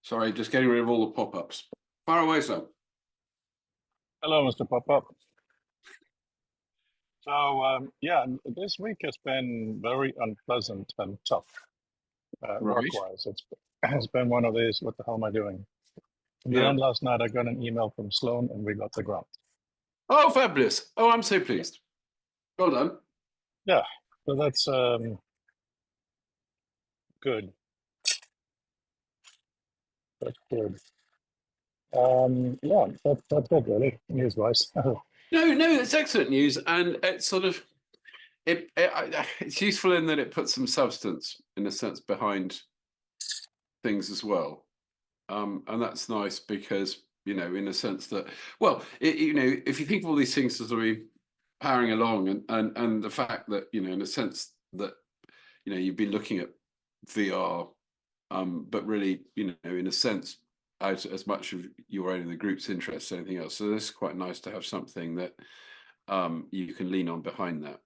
Sorry, just getting rid of all the pop-ups. Far away, sir. Hello, Mr. Pop-Up. So, yeah, this week has been very unpleasant and tough, Right. work-wise. It's been one of these, what the hell am I doing? And Yeah. then last night I got an email from Sloan and we got the grant. Oh, fabulous. Oh, I'm so pleased. Well done. Yeah, so that's good. That's good. Yeah, that's it really, news-wise. No, it's excellent news, and it's sort of it's useful in that it puts some substance, in a sense, behind things as well, and that's nice because in a sense that, well, if you think of all these things as sort of powering along, and the fact that in a sense that you've been looking at VR, but really in a sense out as much of your own and the group's interest as anything else. So this is quite nice to have something that you can lean on behind that.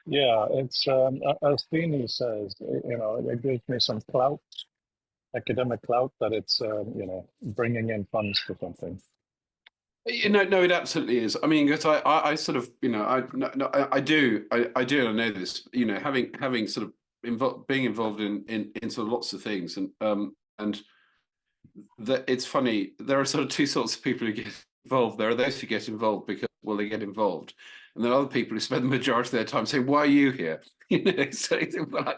Yeah, it's as Dini says, it gives me some clout, academic clout, that it's bringing in funds for something. No, it absolutely is. I mean, because I sort of, I do, and I know this, having sort of being involved in sort of lots of things, and that it's funny. There are sort of two sorts of people who get involved. There are those who get involved because, well, they get involved, and there are other people who spend the majority of their time saying, "Why are you here?" So well,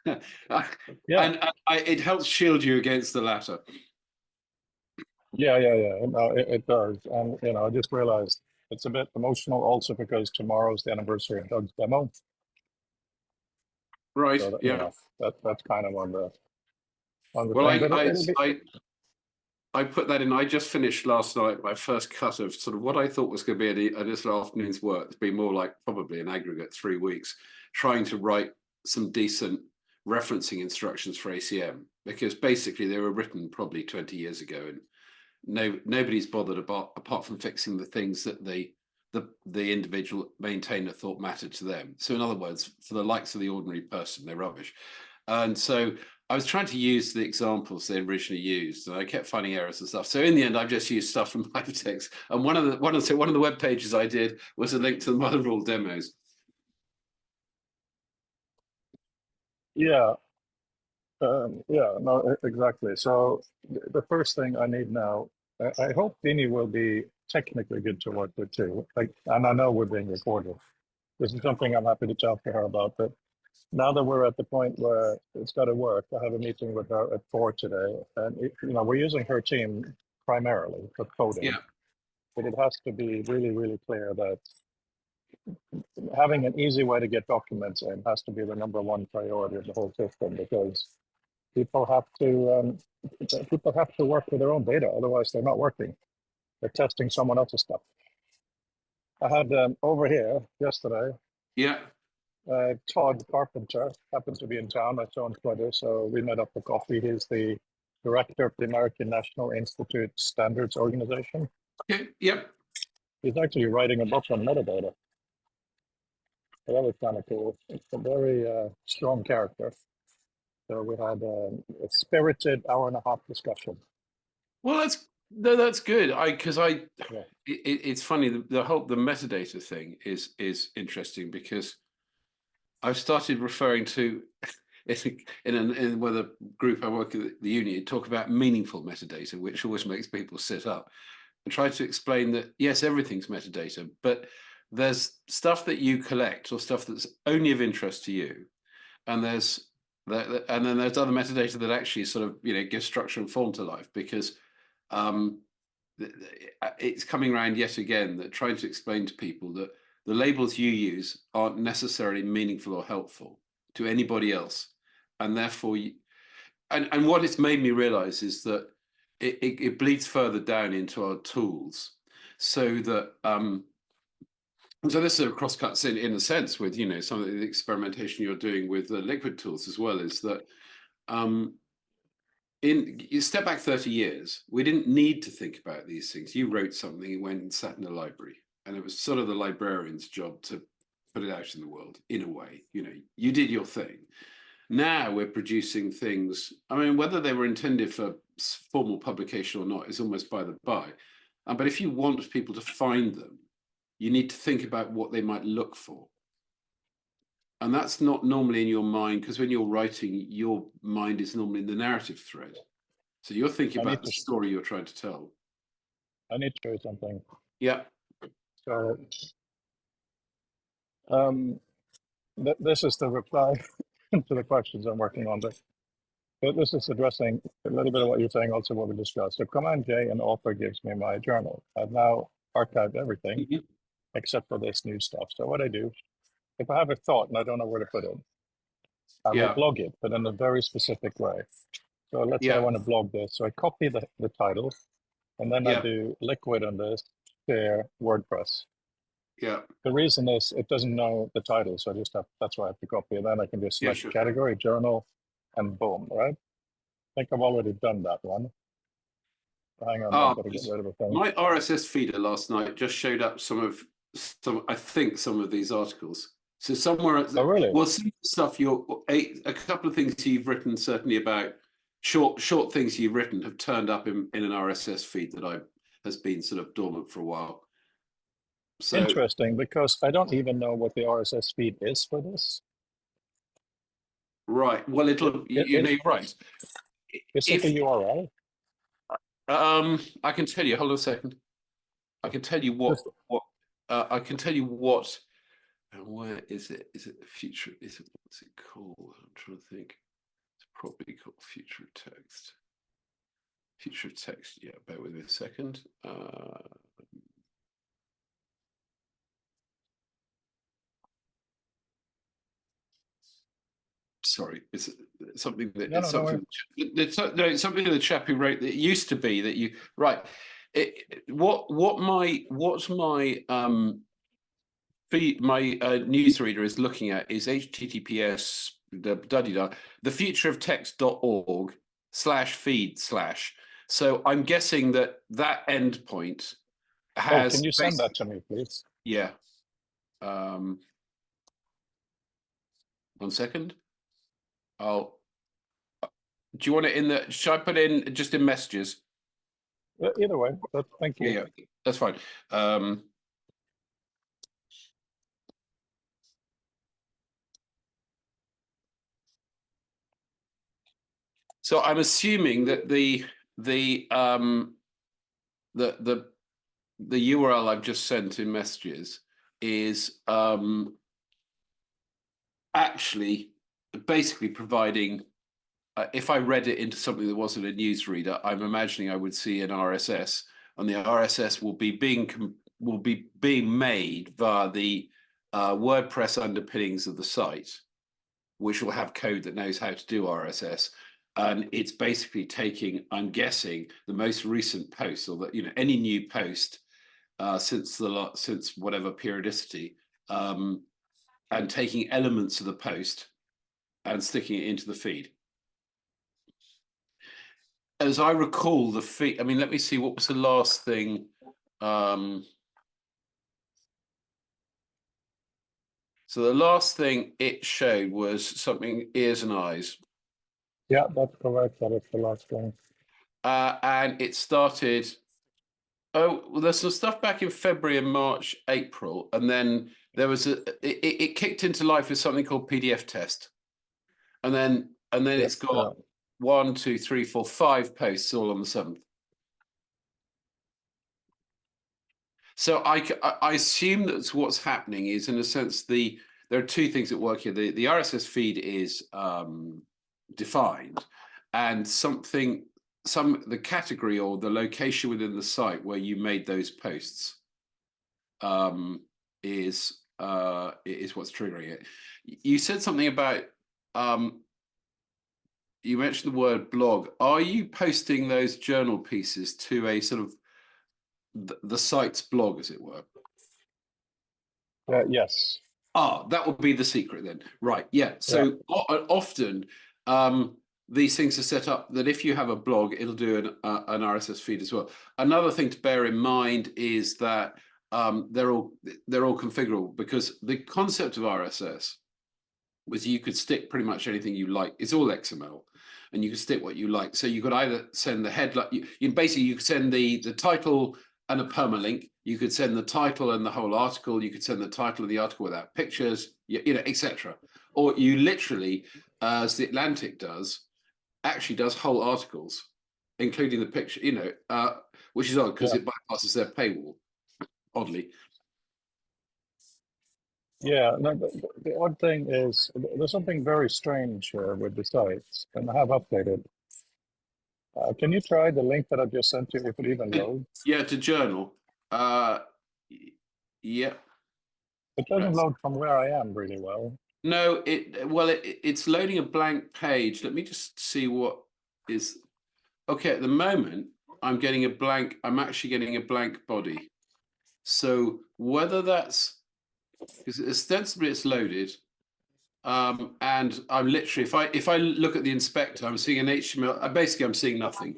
Yeah. and it helps shield you against the latter. Yeah. No, it does. And, I just realized it's a bit emotional also because tomorrow's the anniversary of Doug's demo. Right. So, Yeah. that's kind of on the Well, thing. But it'll be, I put that in. I just finished last night my first cut of sort of what I thought was going to be a little afternoon's work. It's been more like probably an aggregate 3 weeks, trying to write some decent referencing instructions for ACM, because basically they were written probably 20 years ago, and nobody's bothered apart from fixing the things that the individual maintainer thought mattered to them. So in other words, for the likes of the ordinary person, they're rubbish. And so I was trying to use the examples they originally used, and I kept finding errors and stuff. So in the end, I've just used stuff from hypertext. And one of the web pages I did was a link to the mother of all demos. yeah. No, exactly. So the first thing I need now, I hope Dini will be technically good to work with too. And I know we're being recorded. This is something I'm happy to talk to her about. But now that we're at the point where it's got to work, I have a meeting with her at 4 today, and we're using her team primarily for coding. Yeah. But it has to be really, really clear that having an easy way to get documents in has to be the number one priority of the whole system, because people have to work with their own data, otherwise they're not working. They're testing someone else's stuff. I had over here yesterday. Yeah. Todd Carpenter happened to be in town. I saw on Twitter, so we met up for coffee. He's the director of the American National Institute Standards Organization. Okay. Yep. He's actually writing a book on metadata. So that was kind of cool. It's a very strong character. So we had a spirited hour-and-a-half discussion. Well, that's good. It's funny, the metadata thing is interesting, because I've started referring to in with a group I work at the uni, talk about meaningful metadata, which always makes people sit up, and try to explain that yes, everything's metadata, but there's stuff that you collect or stuff that's only of interest to you, and then there's other metadata that actually sort of gives structure and form to life, because it's coming around yet again that trying to explain to people that the labels you use aren't necessarily meaningful or helpful to anybody else, and therefore and what it's made me realize is that it bleeds further down into our tools, so that so this sort of cross-cuts in a sense with some of the experimentation you're doing with the liquid tools as well, is that you step back 30 years, we didn't need to think about these things. You wrote something, you went and sat in a library, and it was sort of the librarian's job to put it out in the world in a way. You did your thing. Now we're producing things. I mean, whether they were intended for formal publication or not is almost by the by. But if you want people to find them, you need to think about what they might look for. And that's not normally in your mind, because when you're writing, your mind is normally in the narrative thread. So you're thinking about the story you're trying to tell. I need to show you something. Yeah. So this is the reply to the questions I'm working on. But this is addressing a little bit of what you're saying, also what we discussed. So Command J and author gives me my journal. I've now archived everything except for this new stuff. So what I do, if I have a thought and I don't know where to put it, I will blog it, but in a very specific way. So let's say I want to blog this. So I copy the title, and then I do liquid on this, share WordPress. Yeah. The reason is it doesn't know the title, so I just have, that's why I have to copy. And then I can just select category, journal, and boom, right? I think I've already done that one. Hang on, I've got to get rid of a thing. My RSS feeder last night just showed up some of these articles. So somewhere, oh really? Well, some stuff a couple of things you've written certainly about short things you've written have turned up in an RSS feed that has been sort of dormant for a while. So interesting, because I don't even know what the RSS feed is for this. Right. Well, you're right. Is it the URL? I can tell you. Hold on a second. I can tell you what. I can tell you what. Where is it? Is it the future? Is it what's it called? I'm trying to think. It's probably called future of text. Future of text. Yeah. Bear with me a second. Sorry, it's something that it's something that the chap who wrote that used to be that you right. What my feed, my newsreader is looking at is https the future of text.org/feed/. So I'm guessing that endpoint has. Oh, can you send that to me, please? Yeah. 1 second. Do you want it in the? Should I put in just in messages? Either way, but thank you. Yeah, that's fine. So I'm assuming that the URL I've just sent in messages is actually basically providing. If I read it into something that wasn't a newsreader, I'm imagining I would see an RSS, and the RSS will be being made via the WordPress underpinnings of the site, which will have code that knows how to do RSS. And it's basically taking, I'm guessing, the most recent post, or that any new post since whatever periodicity, and taking elements of the post and sticking it into the feed. As I recall, the feed. I mean, let me see. What was the last thing? So the last thing it showed was something ears and eyes. Yeah, that's correct. That is the last thing. And it started. Oh, well, there's some stuff back in February and March, April, and then there was it kicked into life with something called PDF test, and then it's got 1, 2, 3, 4, 5 posts all on the 7th. So I assume that's what's happening is, in a sense, there are two things at work here. The RSS feed is defined, and the category or the location within the site where you made those posts is what's triggering it. You said something about you mentioned the word blog. Are you posting those journal pieces to a sort of the site's blog, as it were? Yes. That would be the secret then, right? Yeah. So often these things are set up that if you have a blog, it'll do an RSS feed as well. Another thing to bear in mind is that they're all configurable, because the concept of RSS was you could stick pretty much anything you like. It's all XML, and you could stick what you like. So you could either send the headline, you basically you could send the title and a permalink. You could send the title and the whole article. You could send the title of the article without pictures, you know, etc. Or you literally, as the Atlantic does, actually does whole articles, including the picture. You know, which is odd because it bypasses their paywall. Oddly. Yeah, no, the odd thing is there's something very strange here with the sites, and I have updated. Can you try the link that I just sent you if it even loads? Yeah, to journal. Yeah. It doesn't load from where I am really well. No, it's loading a blank page. Let me just see what is. Okay, at the moment, I'm getting a blank. I'm actually getting a blank body. So whether that's because ostensibly it's loaded, and I'm literally if I look at the inspector, I'm seeing an HTML. Basically, I'm seeing nothing.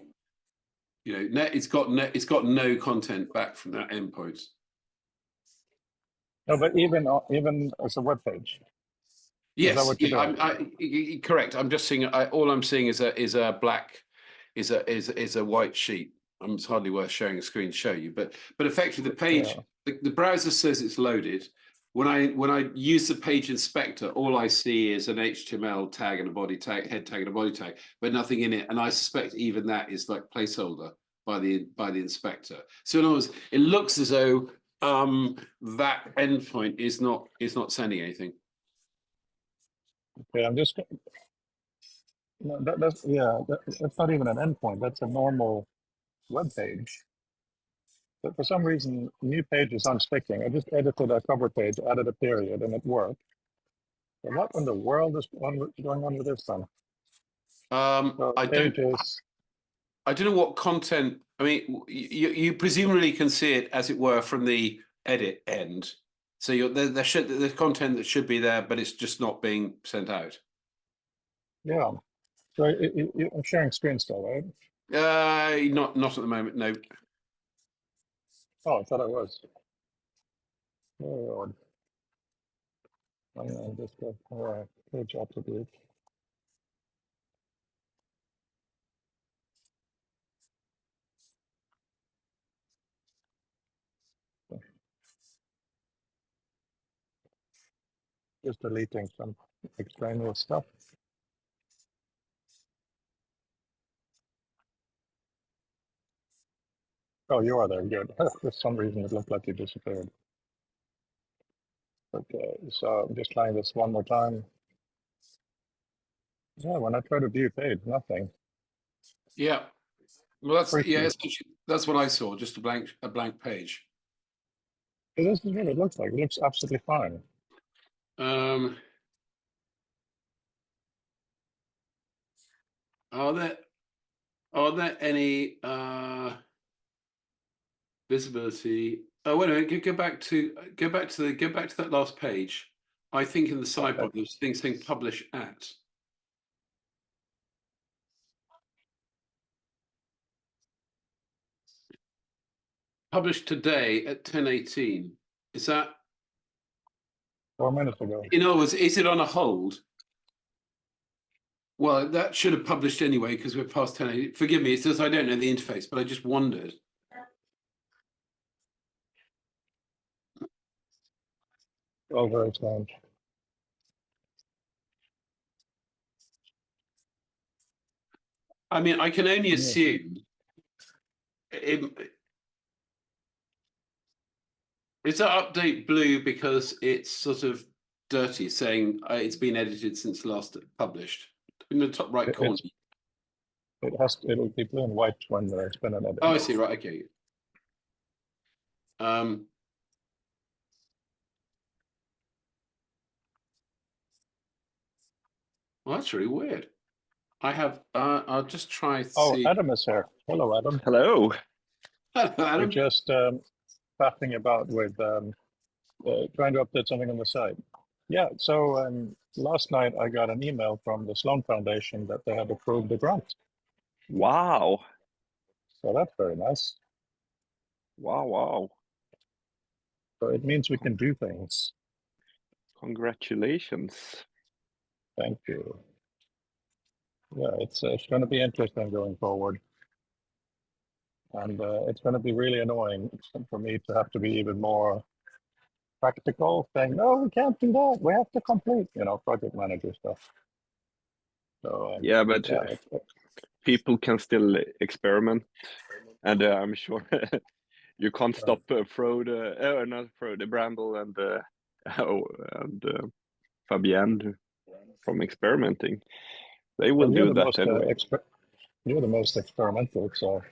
You know, it's got no content back from that endpoint. No, but even as a web page. Yes, yeah, correct. I'm just seeing. All I'm seeing is a black, is a white sheet. It's hardly worth sharing a screen to show you, but effectively the page, the browser says it's loaded. When I use the page inspector, all I see is an HTML tag and a body tag, head tag and a body tag, but nothing in it. And I suspect even that is like placeholder by the inspector. So in other words, it looks as though that endpoint is not sending anything. Okay, I'm just. No, that's not even an endpoint. That's a normal web page. But for some reason, new page is unsticking. I just edited a cover page, added a period, and it worked. So what in the world is going on with this thing? So I don't know what content. I mean, you presumably can see it as it were from the edit end. So there's content that should be there, but it's just not being sent out. Yeah. So I'm sharing screen still, right? Not at the moment. No. Oh, I thought I was. Oh, just go page attribute. Just deleting some extraneous stuff. Oh, you are there. Good. For some reason, it looked like you disappeared. Okay, so I'm just trying this one more time. Yeah, when I try to view page, nothing. Yeah. Well, that's what I saw. Just a blank page. This is what it looks like. It looks absolutely fine. Are there any visibility? Oh, wait a minute. Go back to that last page. I think in the sidebar there's things saying publish at. Published today at 10:18. Is that 4 minutes ago? In other words, is it on a hold? Well, that should have published anyway because we're past 10:18. Forgive me, it's just I don't know the interface, but I just wondered. Oh, very strange. I mean, I can only assume is that update blue because it's sort of dirty, saying it's been edited since last published in the top right corner. It'll be blue and white when it's been an edit. Oh, I see. Right. Okay. Well, that's really weird. I have. I'll just try. Oh, Adam is here. Hello, Adam. Hello. Hello, Adam. We're just faffing about with trying to update something on the site. Yeah. So last night I got an email from the Sloan Foundation that they had approved the grant. Wow. So that's very nice. Wow. So it means we can do things. Congratulations. Thank you. Yeah, it's going to be interesting going forward. And it's going to be really annoying for me to have to be even more practical, saying, no, we can't do that. We have to complete, project manager stuff. So, Yeah, but yeah, people can still experiment, and I'm sure you can't stop Frode, not Frode, Bramble, and Fabien from experimenting. They will and you're do the that most anyway. you're the most experimental, so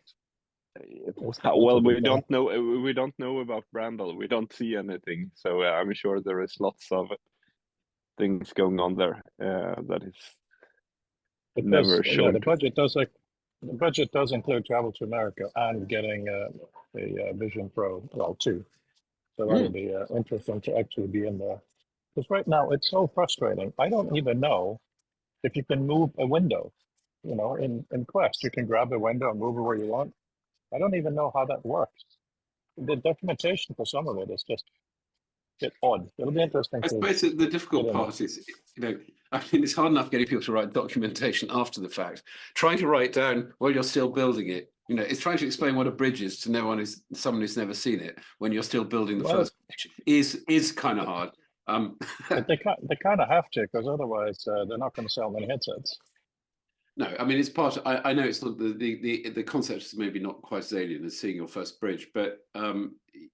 that's a Well, good we thing. don't know. We don't know about Bramble. We don't see anything, so I'm sure there is lots of things going on there that is never Yeah, showed. the budget does include travel to America and getting a Vision Pro, well, 2. So that'll be interesting to actually be in there. Because right now it's so frustrating. I don't even know if you can move a window. In Quest, you can grab a window and move it where you want. I don't even know how that works. The documentation for some of it is just a bit odd. It'll be interesting I to suppose that the difficult get in part is, I mean, it's hard enough getting people to write documentation after the fact. Trying to write down while you're still building it, it's trying to explain what a bridge is to someone who's never seen it when you're still building the Well, first bridge is kind of hard. but they kind of have to, because otherwise they're not going to sell many headsets. No, I mean it's part. I know it's not the concept is maybe not quite as alien as seeing your first bridge, but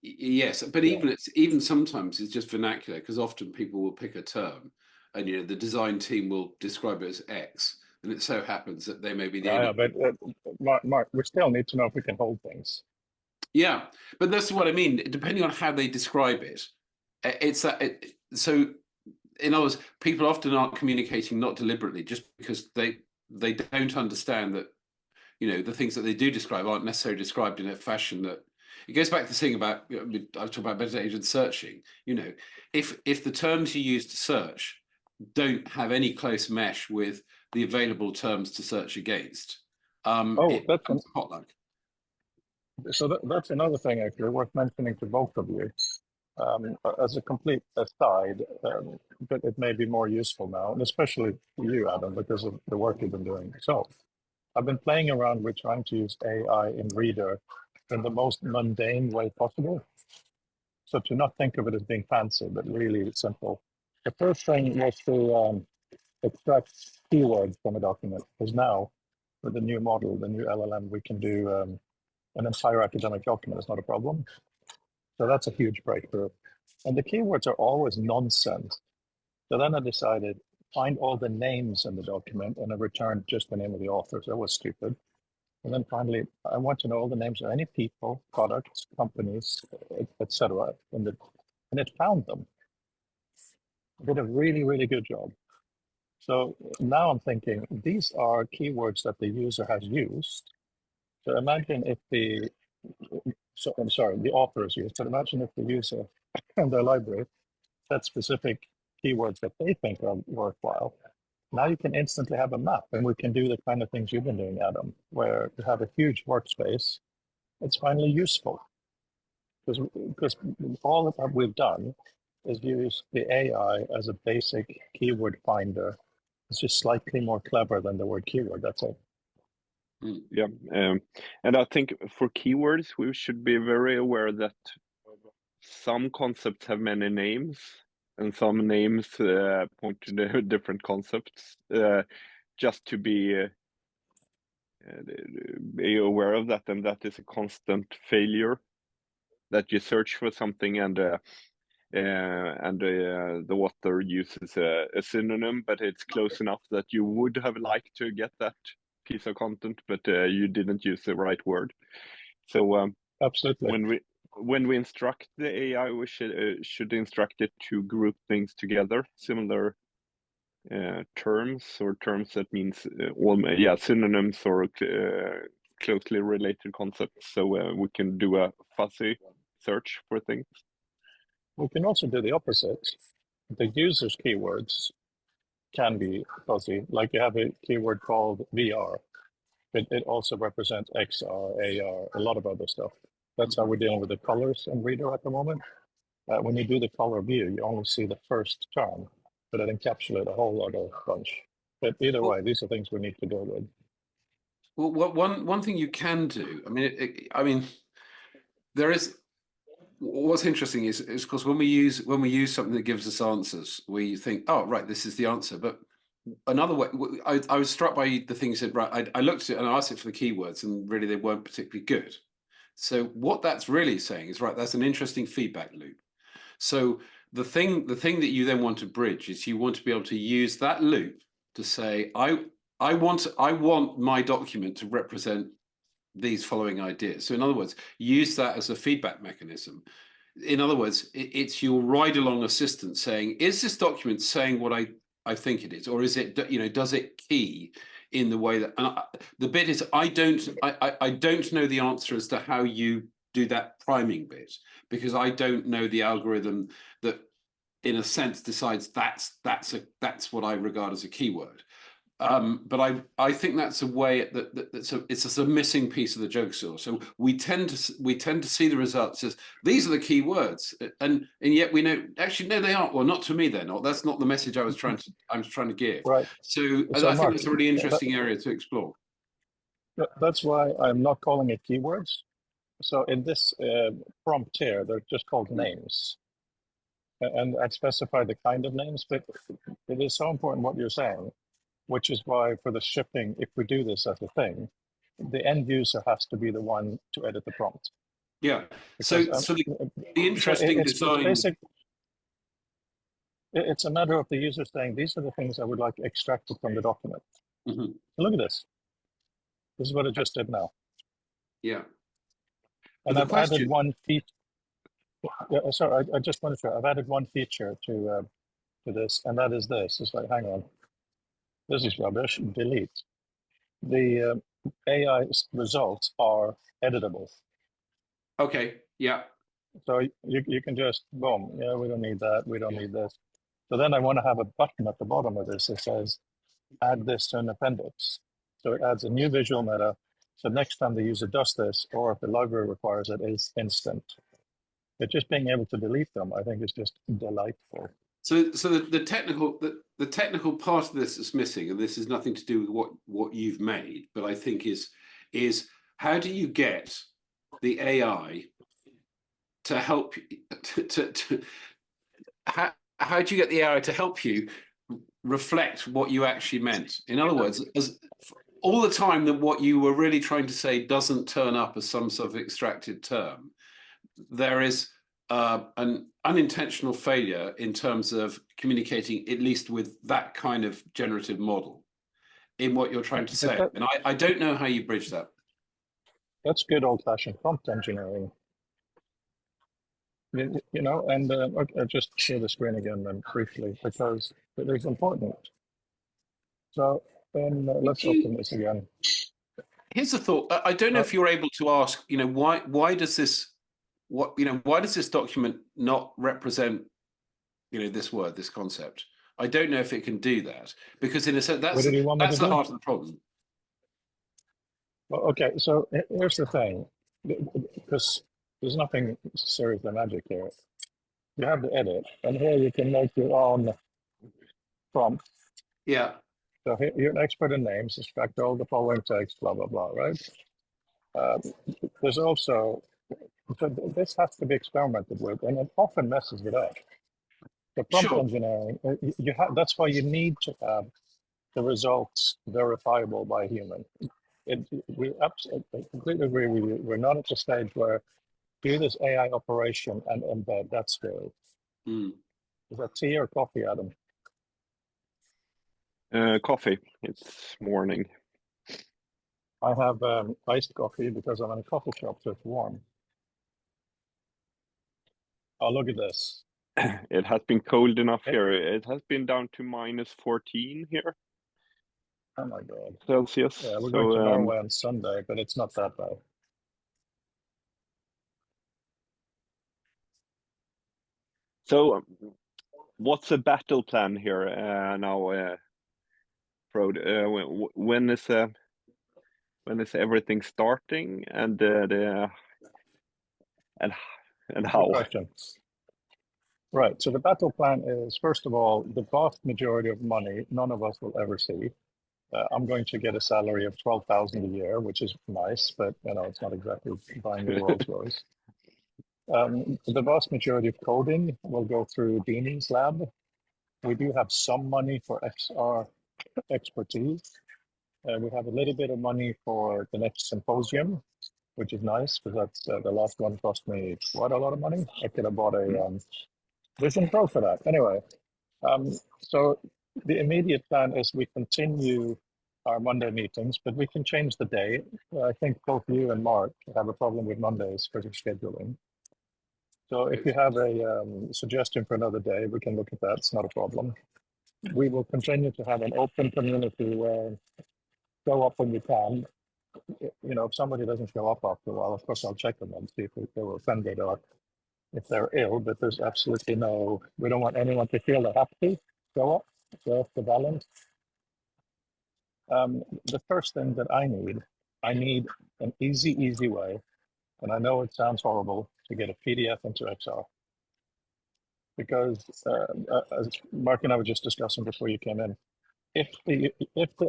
yes. But even sometimes it's just vernacular, because often people will pick a term, and the design team will describe it as X, and it so happens that they may be the only. Yeah, but Mark, we still need to know if we can hold things. Yeah, but that's what I mean. Depending on how they describe it, it's that. So, in other words, people often aren't communicating not deliberately, just because they don't understand that the things that they do describe aren't necessarily described in a fashion that it goes back to the thing about I was talking about metadata and searching. If the terms you use to search don't have any close mesh with the available terms to search against, it becomes potluck. So that's another thing actually worth mentioning to both of you. As a complete aside, but it may be more useful now, and especially you, Adam, because of the work you've been doing. So I've been playing around with trying to use AI in Reader in the most mundane way possible. So to not think of it as being fancy, but really simple. The first thing was to extract keywords from a document, because now with the new model, the new LLM, we can do an entire academic document. It's not a problem. So that's a huge breakthrough. And the keywords are always nonsense. So then I decided, find all the names in the document, and I returned just the name of the author. So that was stupid. And then finally, I want to know all the names of any people, products, companies, etc. And it found them. It did a really, really good job. So now I'm thinking, these are keywords that the user has used. So imagine if the author is used, but imagine if the user in their library set specific keywords that they think are worthwhile. Now you can instantly have a map, and we can do the kind of things you've been doing, Adam, where you have a huge workspace. It's finally useful, because all that we've done is use the AI as a basic keyword finder. It's just slightly more clever than the word keyword. That's it. Yeah, and I think for keywords, we should be very aware that some concepts have many names, and some names point to the different concepts. Just to be aware of that, and that is a constant failure. That you search for something and the author uses a synonym, but it's close enough that you would have liked to get that piece of content, but you didn't use the right word. So absolutely, when we instruct the AI, we should instruct it to group things together, similar terms, or terms that means synonyms or closely related concepts, so we can do a fuzzy search for things. We can also do the opposite. The user's keywords can be fuzzy. Like you have a keyword called VR, but it also represents XR, AR, a lot of other stuff. That's how we're dealing with the colors in Reader at the moment. When you do the color view, you only see the first term. but it encapsulates a whole other bunch. But either way, these are things we need to deal with. Well, one thing you can do, I mean, there is. What's interesting is of course when we use something that gives us answers, we think, oh right, this is the answer. But another way, I was struck by the thing you said. Right, I looked at it and I asked it for the keywords, and really they weren't particularly good. So what that's really saying is, right, that's an interesting feedback loop. So the thing that you then want to bridge is you want to be able to use that loop to say, I want my document to represent these following ideas. So in other words, use that as a feedback mechanism. In other words, it's your ride-along assistant saying, is this document saying what I think it is, or is it, does it key in the way that, and the bit is, I don't know the answer as to how you do that priming bit, because I don't know the algorithm that in a sense decides that's what I regard as a keyword. But I think that's a way it's a missing piece of the jigsaw. So we tend to see the results as these are the key words, and yet we know actually no, they aren't. Well, not to me, they're not. That's not the message I was trying to give. Right. So I Mark, think it's a really interesting area to explore. That's why I'm not calling it keywords. So in this prompt here, they're just called names. And I'd specify the kind of names, but it is so important what you're saying, which is why for the shipping, if we do this as a thing, the end user has to be the one to edit the prompt. Yeah. Because, So the interesting design. It's a matter of the user saying, these are the things I would like extracted from the document. Mm-hmm. So look at this. This is what I just did now. Yeah. And I've added one feature. Yeah, sorry, I just wanted to. I've added one feature to this, and that is this. It's like, hang on, this is rubbish. Delete. The AI results are editable. Okay. Yeah. So you can just boom. Yeah, we don't need that. We don't need this. So then I want to have a button at the bottom of this that says, add this to an appendix. So it adds a new visual meta. So next time the user does this, or if the library requires it, is instant. But just being able to delete them, I think, is just delightful. So the technical part of this is missing, and this is nothing to do with what you've made, but I think is how do you get the AI to help how do you get the AI to help you reflect what you actually meant? In other words, as all the time that what you were really trying to say doesn't turn up as some sort of extracted term, there is an unintentional failure in terms of communicating, at least with that kind of generative model, in what you're trying to say. And I don't know how you bridge that. That's good old-fashioned prompt engineering. And I'll just share the screen again then briefly, because it is important. So let's open this again. Here's a thought. I don't know if you're able to ask, why does this document not represent, this word, this concept? I don't know if it can do that, because in a sense, that's the heart of the problem. Well, okay, so here's the thing, because there's nothing seriously magic here. You have the edit, and here you can make your own prompt. Yeah. So here, you're an expert in names, extract all the following text, blah, blah, blah, right? There's also, so this has to be experimented with, and it often messes it up. The prompt engineering, that's why you need to have the results verifiable by a human. We absolutely completely agree with you. We're not at the stage where do this AI operation and embed. That's scary. Is that tea or coffee, Adam? Coffee. It's morning. I have iced coffee because I'm in a coffee shop, so it's warm. Oh, look at this. It has been cold enough here. It has been down to -14 here. Oh my God. Celsius. Yeah, we're going to Norway on Sunday, but it's not that bad. So what's the battle plan here now, Frode? When is everything starting, and how? Good question. Right. So the battle plan is, first of all, the vast majority of money none of us will ever see. I'm going to get a salary of 12,000 a year, which is nice, but it's not exactly buying a Rolls Royce. The vast majority of coding will go through Deanie's lab. We do have some money for XR expertise. We have a little bit of money for the next symposium, which is nice because that's the last one cost me quite a lot of money. I could have bought a Vision Pro for that. Anyway, so the immediate plan is we continue our Monday meetings, but we can change the day. I think both you and Mark have a problem with Mondays for scheduling. So if you have a suggestion for another day, we can look at that. It's not a problem. We will continue to have an open community where show up when you can. If somebody doesn't show up after a while, of course, I'll check them and see if they were offended or if they're ill, but there's absolutely we don't want anyone to feel they have to show up. So that's the balance. The first thing that I need an easy way, and I know it sounds horrible, to get a PDF into XR. Because as Mark and I were just discussing before you came in, if the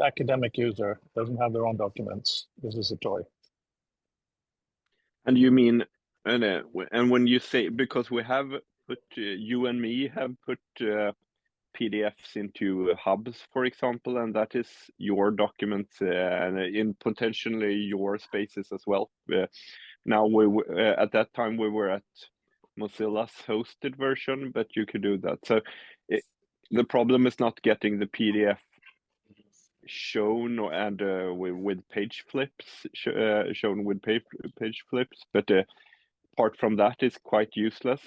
academic user doesn't have their own documents, this is a toy. And you mean, and when you say, because we have put, you and me have put PDFs into hubs, for example, and that is your documents and in potentially your spaces as well. Now at that time we were at Mozilla's hosted version, but you could do that. So the problem is not getting the PDF shown and with page flips shown with page flips, but apart from that, it's quite useless.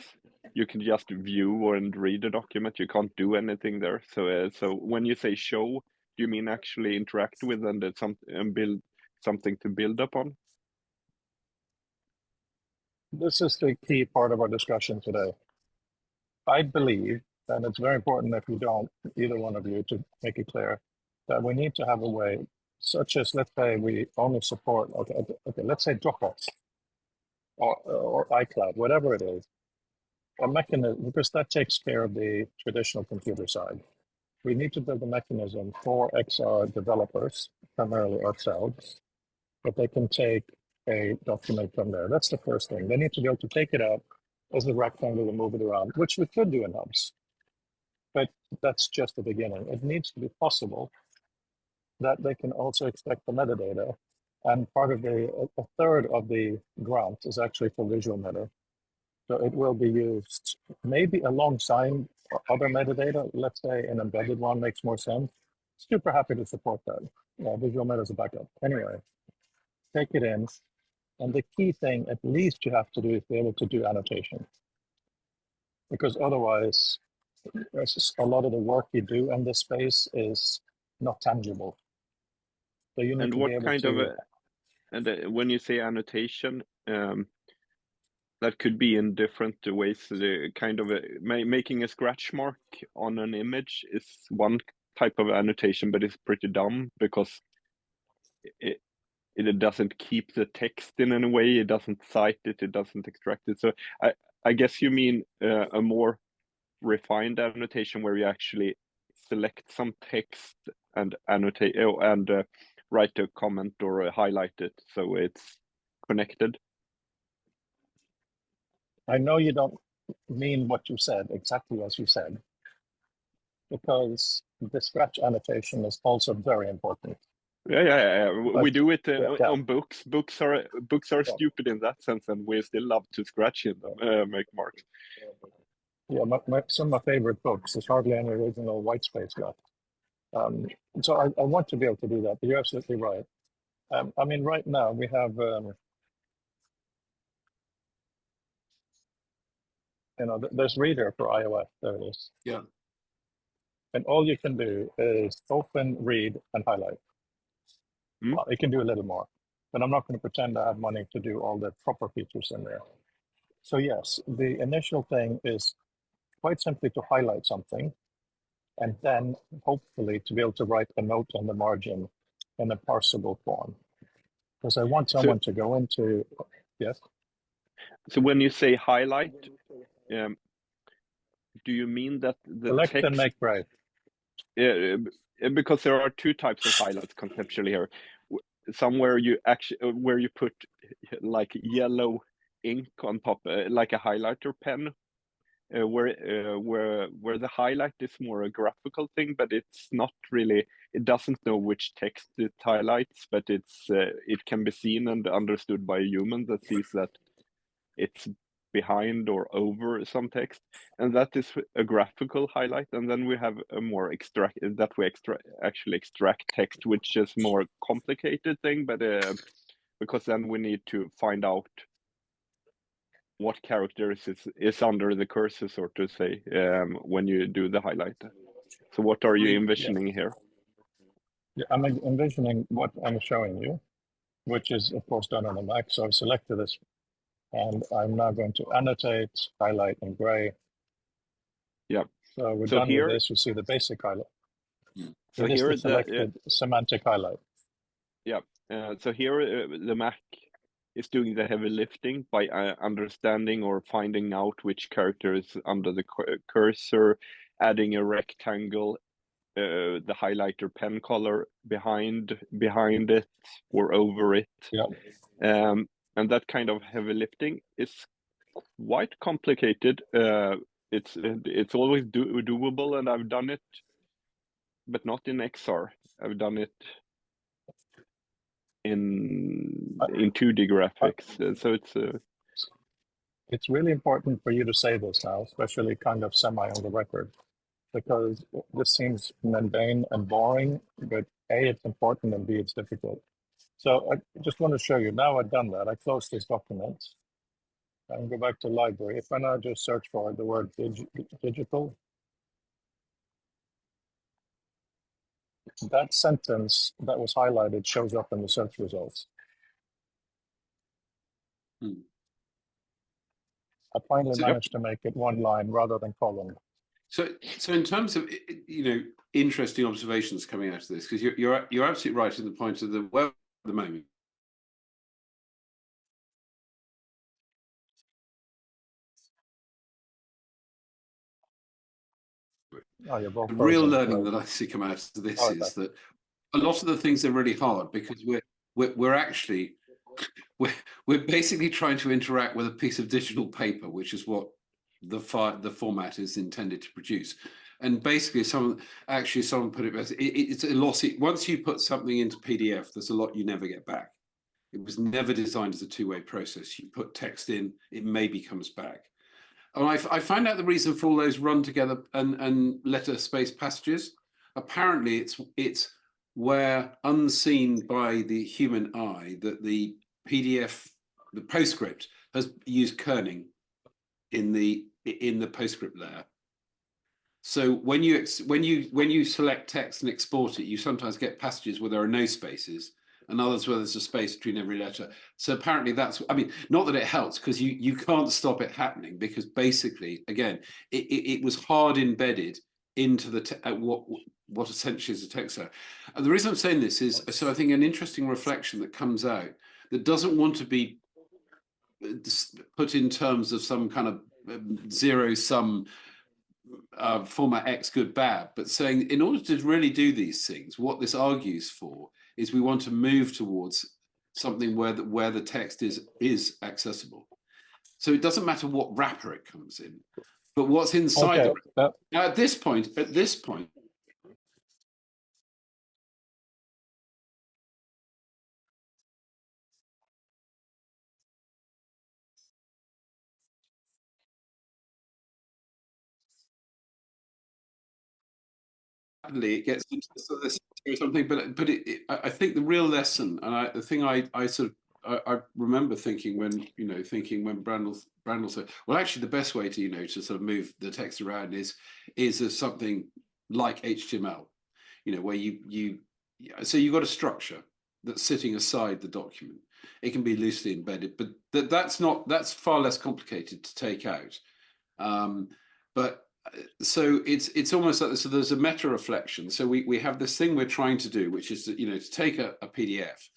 You can just view and read a document. You can't do anything there. So when you say show, do you mean actually interact with and build something to build upon? This is the key part of our discussion today. I believe, and it's very important if you don't, either one of you, to make it clear, that we need to have a way, such as, let's say we only support, okay, let's say Dropbox or iCloud, whatever it is, a mechanism, because that takes care of the traditional computer side. We need to build a mechanism for XR developers, primarily ourselves, that they can take a document from there. That's the first thing. They need to be able to take it out as a rectangle and move it around, which we could do in hubs. But that's just the beginning. It needs to be possible that they can also extract the metadata. And part of a third of the grant is actually for visual meta. So it will be used maybe alongside other metadata. Let's say an embedded one makes more sense. Super happy to support that. Visual meta is a backup. Anyway, take it in. And the key thing, at least you have to do, is be able to do annotation. Because otherwise, a lot of the work you do in this space is not tangible. So you need And to what be able kind to, of when you say annotation, that could be in different ways. The kind of making a scratch mark on an image is one type of annotation, but it's pretty dumb because it doesn't keep the text in any way. It doesn't cite it. It doesn't extract it. So I guess you mean a more refined annotation where you actually select some text and annotate and write a comment or highlight it so it's connected. I know you don't mean what you said, exactly as you said, because the scratch annotation is also very important. Yeah. We do it yeah. on books. Books are stupid in that sense, and we still love to scratch in them, make marks. Yeah, some of my favorite books. There's hardly any original white space left. So I want to be able to do that, but you're absolutely right. I mean, right now we have, there's Reader for iOS. There it is. Yeah. And all you can do is open, read, and highlight. Well, it can do a little more, but I'm not going to pretend I have money to do all the proper features in there. So yes, the initial thing is quite simply to highlight something, and then hopefully to be able to write a note on the margin in a parsable form. Because I want someone to go into, yes? So when you say highlight, do you mean that the Select text? and make gray. Because there are two types of highlights conceptually here. Somewhere you actually where you put like yellow ink on top, like a highlighter pen, where the highlight is more a graphical thing, but it's not really. It doesn't know which text it highlights, but it can be seen and understood by a human that sees that it's behind or over some text, and that is a graphical highlight. And then we have a more actually extract text, which is more complicated thing, but because then we need to find out what characters is under the cursor, so to say, when you do the highlight. So what are you envisioning here? Yeah, I'm envisioning what I'm showing you, which is of course done on a Mac. So I've selected this, and I'm now going to annotate, highlight in gray. Yeah. So we're So done here, with this. We see the basic highlight. so It is here the selected semantic highlight. Yeah. So here the Mac is doing the heavy lifting by understanding or finding out which character is under the cursor, adding a rectangle, the highlighter pen color behind it or over it. Yeah. And that kind of heavy lifting is quite complicated. It's always doable, and I've done it, but not in XR. I've done it in 2D graphics. So it's really important for you to say this now, especially kind of semi on the record, because this seems mundane and boring, but A, it's important, and B, it's difficult. So I just want to show you, now I've done that, I close this document and go back to library. If I now just search for the word digital, that sentence that was highlighted shows up in the search results. I finally managed to make it one line rather than column. So in terms of, interesting observations coming out of this, because you're absolutely right in the point of the web at the moment. Oh, you're both the real frozen, learning right? that I see come out of this is that a lot of the things are really hard because we're actually we're basically trying to interact with a piece of digital paper, which is what the format is intended to produce. And basically, someone put it best. It's a loss. Once you put something into PDF, there's a lot you never get back. It was never designed as a two-way process. You put text in, it maybe comes back. And I found out the reason for all those run together and letter space passages. Apparently, it's where unseen by the human eye that the PDF, the PostScript, has used kerning in the PostScript layer. So when you select text and export it, you sometimes get passages where there are no spaces, and others where there's a space between every letter. So apparently that's, I mean, not that it helps, because you can't stop it happening, because basically, again, it was hard embedded into the what essentially is a text layer. And the reason I'm saying this is, so I think an interesting reflection that comes out that doesn't want to be put in terms of some kind of zero-sum format X good bad, but saying in order to really do these things, what this argues for is we want to move towards something where the text is accessible. So it doesn't matter what wrapper it comes in, but what's inside the now at this point it gets into this or something, but I think the real lesson, and the thing I sort of I remember thinking when Brandl said, well, actually the best way to to sort of move the text around is as something like HTML, where so you've got a structure that's sitting aside the document. It can be loosely embedded, but that's far less complicated to take out. But so it's almost like so there's a meta reflection. So we have this thing we're trying to do, which is to take a PDF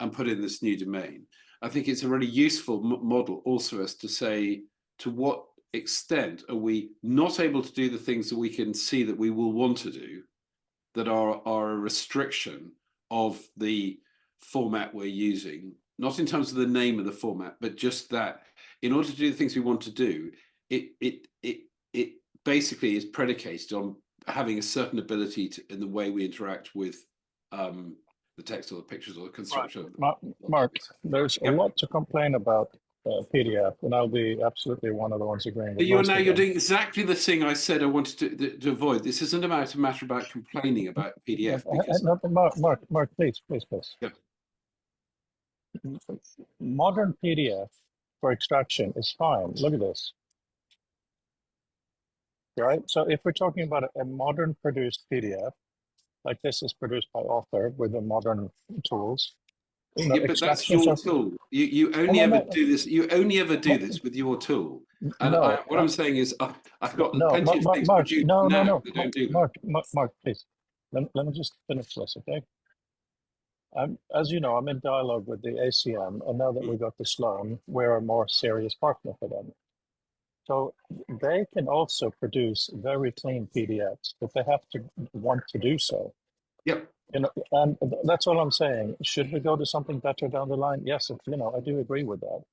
and put in this new domain. I think it's a really useful model also as to say to what extent are we not able to do the things that we can see that we will want to do, that are a restriction of the format we're using, not in terms of the name of the format, but just that in order to do the things we want to do, it basically is predicated on having a certain ability in the way we interact with the text or the pictures or the construction. Right. Mark, there's a lot to complain about PDF, and I'll be absolutely one of the ones agreeing with You're most of you're them. doing exactly the thing I said I wanted to avoid. This isn't about a matter about complaining about PDF because No, Mark, please. Yeah. Modern PDF for extraction is fine. Look at this. Right? So if we're talking about a modern produced PDF, like this is produced by author with the modern tools, you know, yeah, but that's your tool. You only ever do this. You only ever do this with your tool. And what I'm saying is, I've got plenty of things produced now that don't do that. Mark, please. Let me just finish this, okay? As you know, I'm in dialogue with the ACM, and now that we got the Sloan, we're a more serious partner for them. So they can also produce very clean PDFs, but they have to want to do so. Yep. You know, and that's all I'm saying. Should we go to something better down the line? Yes, you know, I do agree with that.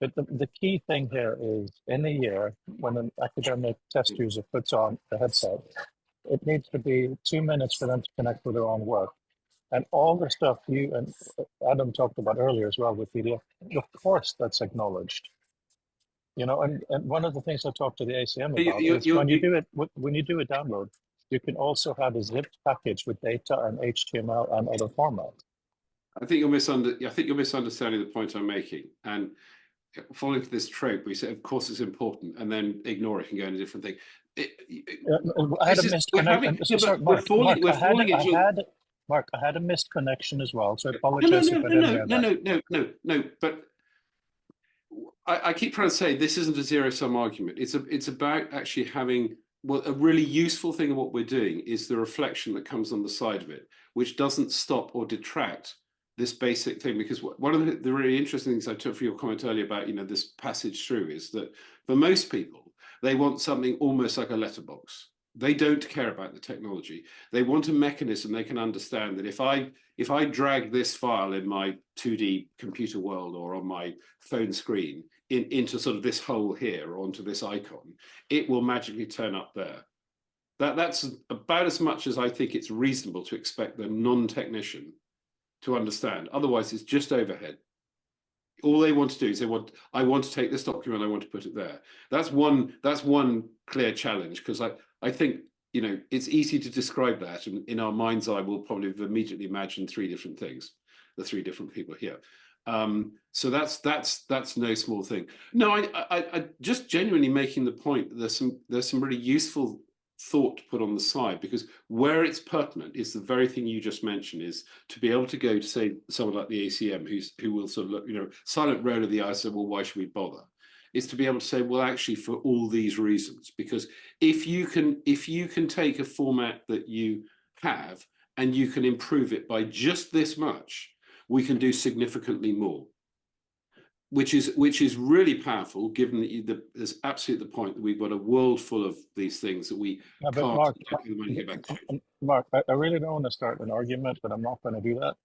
But the key thing here is in a year, when an academic test user puts on the headset, it needs to be 2 minutes for them to connect with their own work. And all the stuff you and Adam talked about earlier as well with PDF, of course that's acknowledged. You know, and one of the things I talked to the ACM about is when you do a download, you can also have a zipped package with data and HTML and other formats. I think you're misunderstanding the point I'm making. And falling for this trope, we say, of course, it's important, and then ignore it and go into a different thing. I had a missed connection. Mark, I had a missed connection as well, so I apologize if I didn't hear that. No. But I keep trying to say this isn't a zero-sum argument. It's about actually having a really useful thing of what we're doing is the reflection that comes on the side of it, which doesn't stop or detract this basic thing. Because one of the really interesting things I took from your comment earlier about this passage through is that for most people, they want something almost like a letterbox. They don't care about the technology. They want a mechanism they can understand that if I drag this file in my 2D computer world or on my phone screen into sort of this hole here or onto this icon, it will magically turn up there. That's about as much as I think it's reasonable to expect the non-technician to understand. Otherwise, it's just overhead. All they want to do is I want to take this document, I want to put it there. That's one clear challenge, because I think it's easy to describe that, and in our mind's eye, we'll probably have immediately imagined three different things, the three different people here. So that's no small thing. No, I just genuinely making the point that there's some really useful thought to put on the side, because where it's pertinent is the very thing you just mentioned, is to be able to go to say someone like the ACM who will sort of look, silent roll of the eye, say, well, why should we bother? Is to be able to say, well, actually, for all these reasons, because if you can take a format that you have and you can improve it by just this much, we can do significantly more. Which is really powerful, given that there's absolutely the point that we've got a world full of these things that we can't get the money back to. Mark, I really don't want to start an argument, but I'm not going to do that.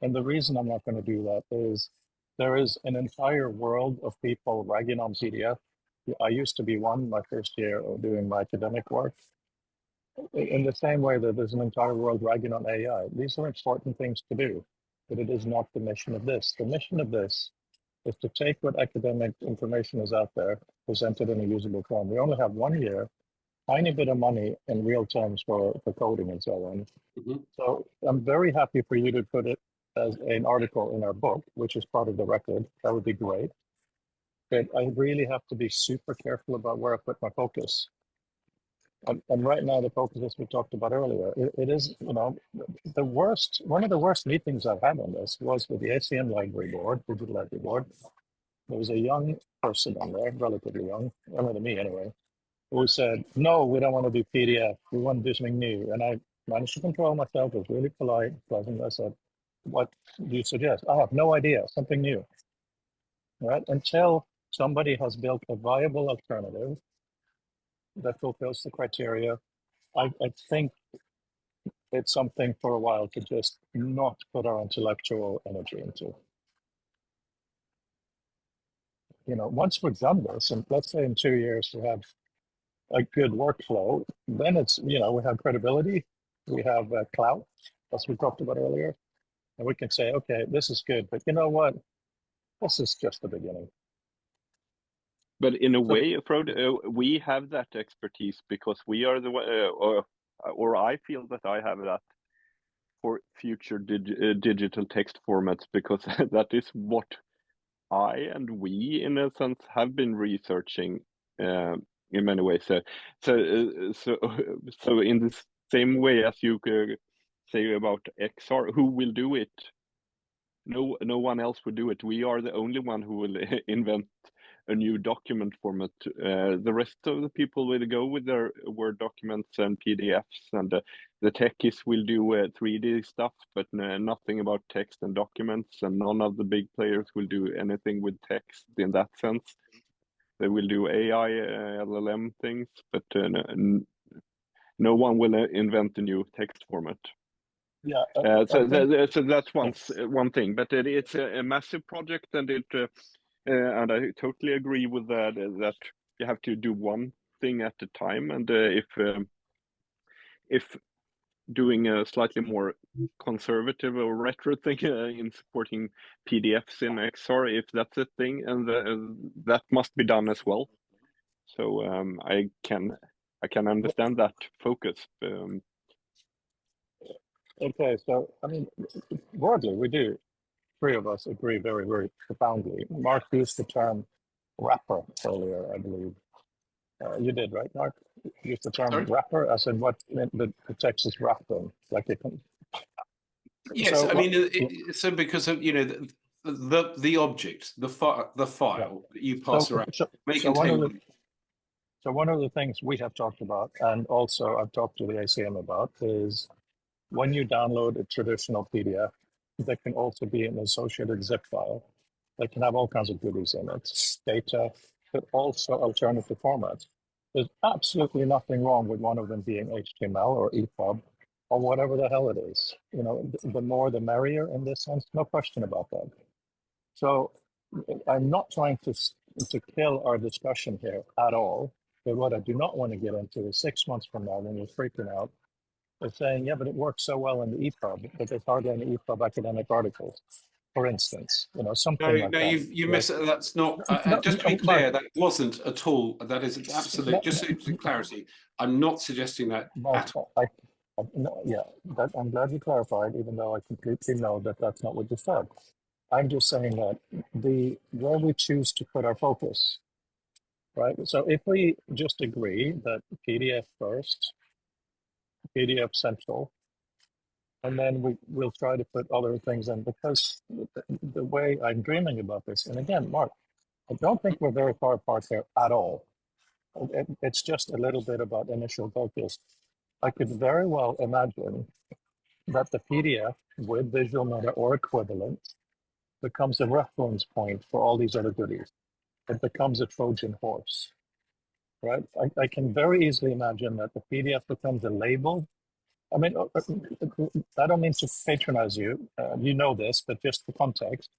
And the reason I'm not going to do that is there is an entire world of people ragging on PDF. I used to be one my first year of doing my academic work. In the same way that there's an entire world ragging on AI. These are important things to do, but it is not the mission of this. The mission of this is to take what academic information is out there, presented in a usable form. We only have 1 year, tiny bit of money in real terms for coding and so on. Mm-hmm. So I'm very happy for you to put it as an article in our book, which is part of the record. That would be great. But I really have to be super careful about where I put my focus. And right now, the focus, as we talked about earlier, it is, one of the worst meetings I've had on this was with the ACM Library Board, Digital Library Board. There was a young person on there, relatively young, younger than me anyway, who said, no, we don't want to do PDF. We want to do something new. And I managed to control myself. I was really polite, pleasant. I said, what do you suggest? I have no idea, something new. Right? Until somebody has built a viable alternative that fulfills the criteria. I think it's something for a while to just not put our intellectual energy into. You know, once we've done this, and let's say in 2 years we have a good workflow, then it's, you know, we have credibility, we have clout, as we talked about earlier, and we can say, okay, this is good, but you know what? This is just the beginning. But in a So, way, Frode, we have that expertise because we are the or I feel that I have that for future digital text formats, because that is what I and we, in a sense, have been researching in many ways. So in the same way as you say about XR, who will do it? No one else will do it. We are the only one who will invent a new document format. The rest of the people will go with their Word documents and PDFs, and the techies will do 3D stuff, but nothing about text and documents, and none of the big players will do anything with text in that sense. They will do AI, LLM things, but no one will invent a new text format. yeah, So that's one thing, but it's a massive project, and and I totally agree with that you have to do one thing at a time. And if doing a slightly more conservative or retro thing in supporting PDFs in XR, if that's a thing, and that must be done as well. So I can understand that focus. okay, so I mean, broadly, we do. Three of us agree very, very profoundly. Mark used the term wrapper earlier, I believe. You did, right, Mark? Used the term Sorry? wrapper, as in what the text is wrapped in, like it can. Yes, So I mean, yeah, so because of, you know, the object, the file yeah. that you pass around may So one of contain. the one of the things we have talked about, and also I've talked to the ACM about, is when you download a traditional PDF, there can also be an associated zip file that can have all kinds of goodies in it, data, but also alternative formats. There's absolutely nothing wrong with one of them being HTML or EPUB or whatever the hell it is. You know, the more the merrier in this sense, no question about that. So I'm not trying to kill our discussion here at all. But what I do not want to get into is 6 months from now when you're freaking out, they're saying, yeah, but it works so well in the EPUB, but there's hardly any EPUB academic articles, for instance, you know, something like No, that. you miss it. That's not. No, Just to be Mark, clear, that wasn't at all. That is an absolute. Just so clarity, I'm not suggesting that Mark, at all. no, yeah, I'm glad you clarified, even though I completely know that that's not what you said. I'm just saying that where we choose to put our focus, right? So if we just agree that PDF first, PDF central, and then we'll try to put other things in, because the way I'm dreaming about this, and again, Mark, I don't think we're very far apart there at all. It's just a little bit about initial focus. I could very well imagine that the PDF with visual meta or equivalent becomes a reference point for all these other goodies. It becomes a Trojan horse, right? I can very easily imagine that the PDF becomes a label. I mean, I don't mean to patronize you. You know this, but just for context,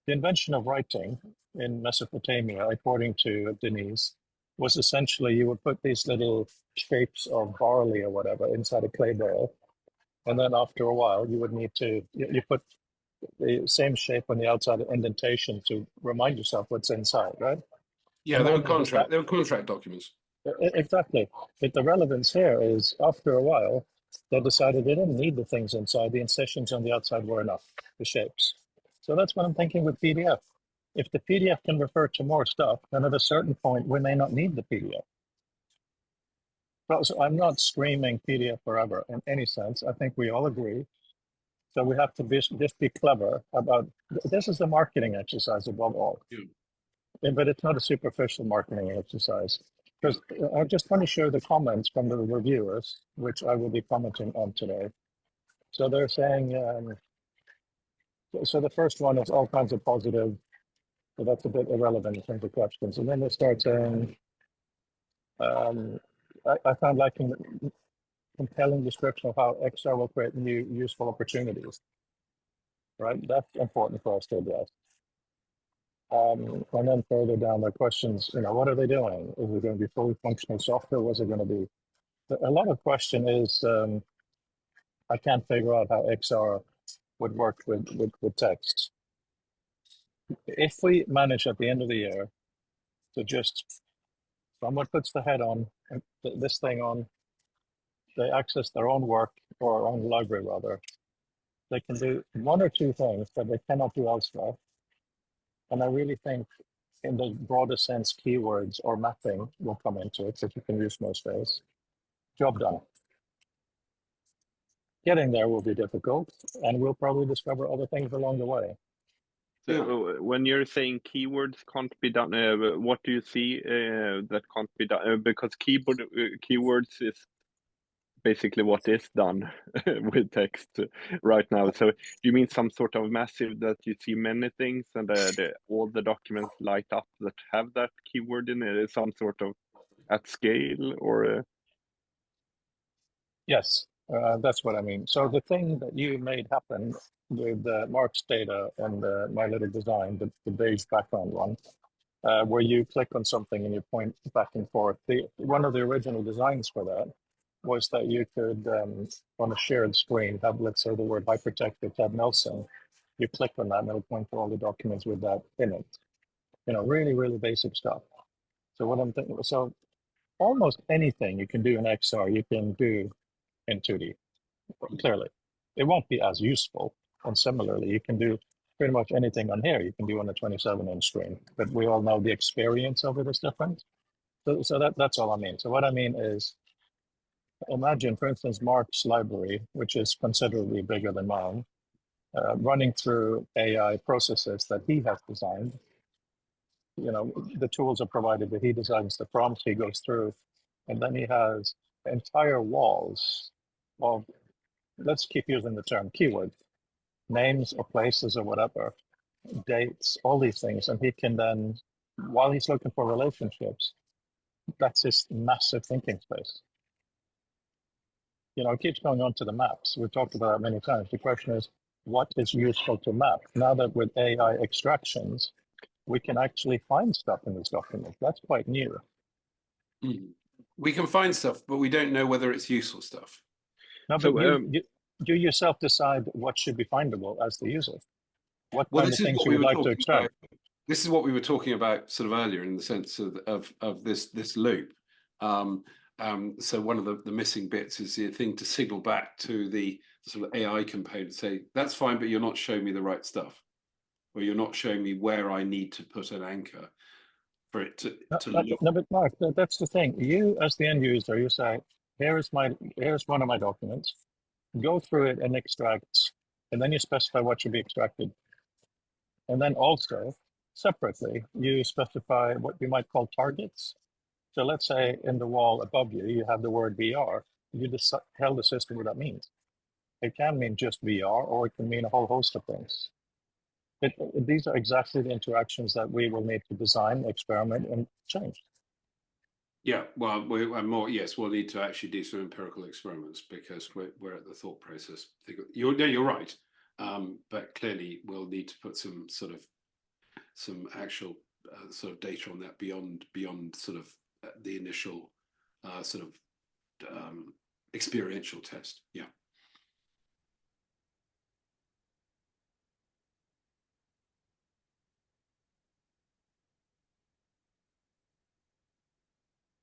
the invention of writing in Mesopotamia, according to Denise, was essentially you would put these little shapes of barley or whatever inside a clay barrel. And then after a while, you would need to, you put the same shape on the outside indentation to remind yourself what's inside, right? Yeah, And there were then contract. There were contract documents. exactly. But the relevance here is after a while, they decided they didn't need the things inside. The incisions on the outside were enough, the shapes. So that's what I'm thinking with PDF. If the PDF can refer to more stuff, then at a certain point, we may not need the PDF. So I'm not screaming PDF forever in any sense. I think we all agree. So we have to just be clever about, this is the marketing exercise above all. Yeah. But it's not a superficial marketing exercise. Because I just want to share the comments from the reviewers, which I will be commenting on today. So they're saying, so the first one is all kinds of positive So that's a bit irrelevant in terms of questions. And then they start saying, I found lacking compelling description of how XR will create new useful opportunities, right? That's important for us to address. And then further down the questions, what are they doing? Is it going to be fully functional software? What's it going to be? A lot of question is, I can't figure out how XR would work with text. If we manage at the end of the year to just, someone puts the head on, this thing on, they access their own work or own library rather, they can do one or two things that they cannot do elsewhere. And I really think in the broader sense, keywords or mapping will come into it that you can use most days. Job done. Getting there will be difficult, and we'll probably discover other things along the way. So when you're saying keywords can't be done, what do you see that can't be done? Because keywords is basically what is done with text right now. So do you mean some sort of massive that you see many things and all the documents light up that have that keyword in it? Some sort of at scale or? Yes, that's what I mean. So the thing that you made happen with Mark's data and my little design, the beige background one, where you click on something and you point back and forth. One of the original designs for that was that you could, on a shared screen, have, let's say, the word hypertext or Ted Nelson. You click on that and it'll point to all the documents with that in it. Really, really basic stuff. So what I'm thinking, so almost anything you can do in XR, you can do in 2D, clearly. It won't be as useful. And similarly, you can do pretty much anything on here, you can do on a 27-inch screen. But we all know the experience of it is different. So that's all I mean. So what I mean is, imagine, for instance, Mark's library, which is considerably bigger than mine, running through AI processes that he has designed. The tools are provided that he designs the prompts, he goes through, and then he has entire walls of, let's keep using the term keyword, names or places or whatever, dates, all these things. And he can then, while he's looking for relationships, that's his massive thinking space. It keeps going on to the maps. We've talked about it many times. The question is, what is useful to map? Now that with AI extractions, we can actually find stuff in this document. That's quite new. We can find stuff, but we don't know whether it's useful stuff. No, but you yourself decide what should be findable as the user. What kind of things you would like to extract? This is what we were talking about sort of earlier in the sense of this loop. So one of the missing bits is the thing to signal back to the sort of AI component, say, that's fine, but you're not showing me the right stuff, or you're not showing me where I need to put an anchor for it to look. No, but Mark, that's the thing. You, as the end user, you say, here's one of my documents. Go through it and extract, and then you specify what should be extracted. And then also, separately, you specify what you might call targets. So let's say in the wall above you, you have the word VR. You just tell the system what that means. It can mean just VR, or it can mean a whole host of things. These are exactly the interactions that we will need to design, experiment, and change. Yeah, well, we'll need to actually do some empirical experiments because we're at the thought process. You're right, but clearly we'll need to put some actual sort of data on that beyond sort of the initial sort of experiential test. Yeah.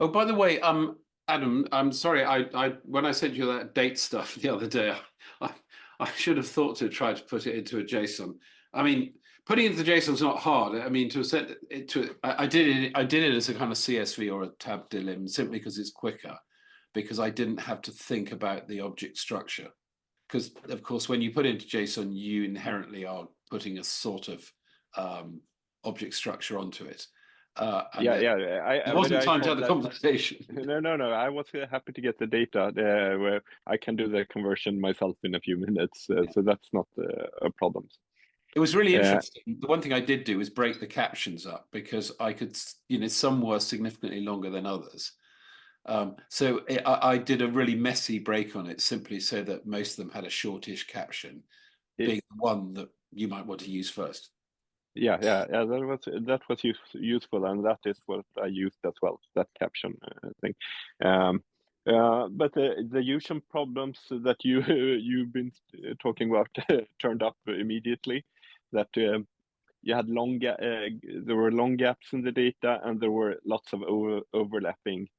Oh, by the way, Adam, I'm sorry. I when I sent you that date stuff the other day, I should have thought to try to put it into a JSON. I mean, putting it into JSON is not hard. I mean, to set it to, I did it as a kind of CSV or a tab dilim simply because it's quicker, because I didn't have to think about the object structure. Because of course, when you put it into JSON, you inherently are putting a sort of object structure onto it. It wasn't time to have the conversation. No. I was happy to get the data where I can do the conversion myself in a few minutes, so that's not a problem. It was really Uh, interesting. The one thing I did do was break the captions up because I could, some were significantly longer than others. So I did a really messy break on it simply so that most of them had a shortish caption, being the one that you might want to use first. Yeah. That was useful, and that is what I used as well. That caption thing. But the usual problems that you've been talking about turned up immediately. That you had there were long gaps in the data, and there were lots of overlapping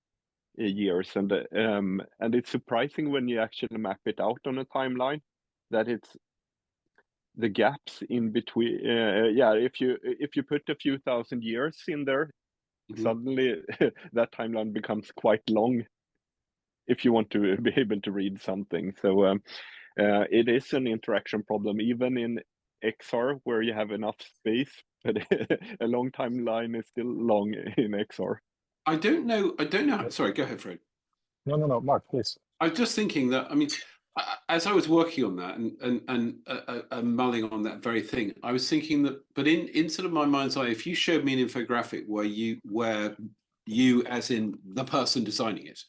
years, and it's surprising when you actually map it out on a timeline that it's the gaps in between. If you put a few thousand years in there, suddenly that timeline becomes quite long if you want to be able to read something. So it is an interaction problem even in XR where you have enough space, but a long timeline is still long in XR. I don't know. Sorry, go ahead, Fred. No, Mark, please. I was just thinking that, I mean, as I was working on that and mulling on that very thing, I was thinking that, but in sort of my mind's eye, if you showed me an infographic where you, as in the person designing it,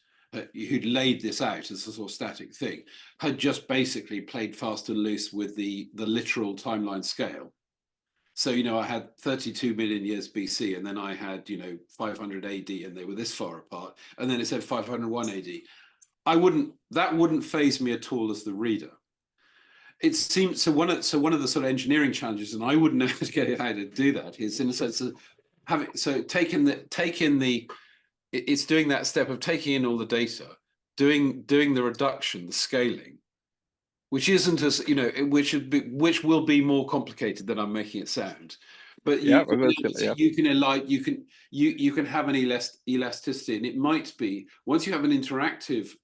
who'd laid this out as a sort of static thing, had just basically played fast and loose with the literal timeline scale. So, I had 32 million years BC, and then I had, 500 AD, and they were this far apart. And then it said 501 AD. That wouldn't phase me at all as the reader. It seems so. One of the sort of engineering challenges, and I wouldn't know how to do that, is in a sense of it's doing that step of taking in all the data, doing the reduction, the scaling, which isn't as which will be more complicated than I'm making it sound. But you can have an elasticity, and it might be once you have an interactive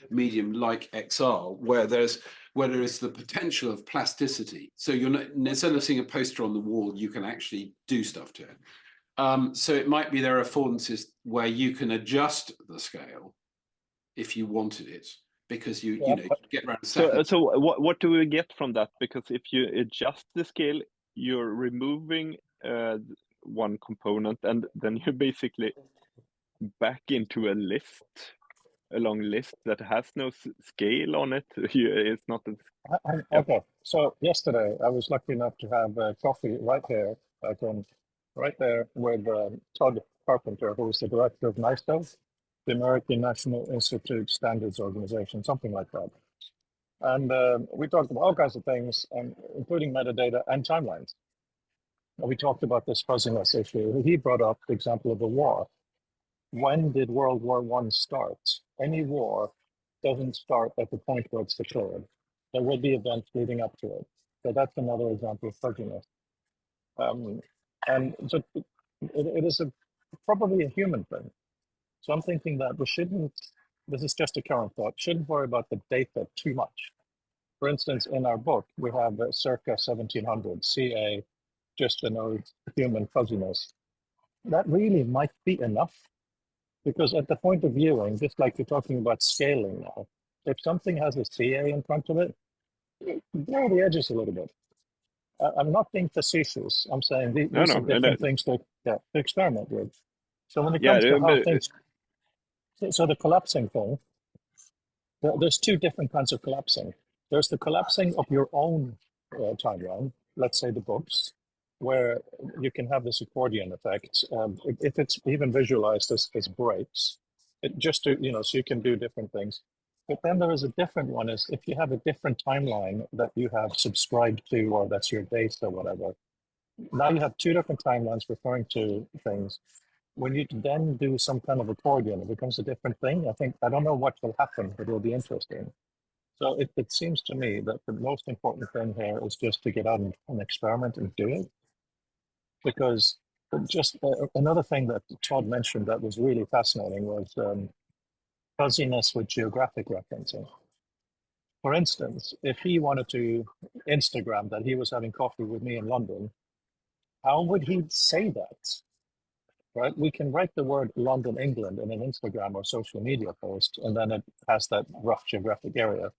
medium like XR where there is the potential of plasticity. So you're not instead of seeing a poster on the wall, you can actually do stuff to it. So it might be there are affordances where you can adjust the scale if you wanted it, because you get around. So what do we get from that? Because if you adjust the scale, you're removing one component, and then you're basically back into a long list that has no scale on it. It's not. Okay, so yesterday I was lucky enough to have coffee right here, right there with Todd Carpenter, who is the director of NISTO, the American National Institute Standards Organization, something like that. And we talked about all kinds of things, including metadata and timelines. We talked about this fuzziness issue. He brought up the example of a war. When did World War I start? Any war doesn't start at the point where it's declared. There will be events leading up to it. So that's another example of fuzziness. And so it is probably a human thing. So I'm thinking that this is just a current thought, shouldn't worry about the data too much. For instance, in our book, we have circa 1700, CA, just denotes human fuzziness. That really might be enough, because at the point of viewing, just like you're talking about scaling now, if something has a CA in front of it, blur the edges a little bit. I'm not being facetious. I'm saying these are different things to experiment with. So when it comes to how things, so the collapsing thing, there's two different kinds of collapsing. There's the collapsing of your own timeline, let's say the books, where you can have this accordion effect. If it's even visualized as breaks, just to, so you can do different things. But then there is a different one, is if you have a different timeline that you have subscribed to, or that's your base or whatever. Now you have two different timelines referring to things. When you then do some kind of accordion, it becomes a different thing. I don't know what will happen, but it will be interesting. So it seems to me that the most important thing here is just to get out and experiment and do it. Because just another thing that Todd mentioned that was really fascinating was fuzziness with geographic referencing. For instance, if he wanted to Instagram that he was having coffee with me in London, how would he say that? Right? We can write the word London, England in an Instagram or social media post, and then it has that rough geographic area.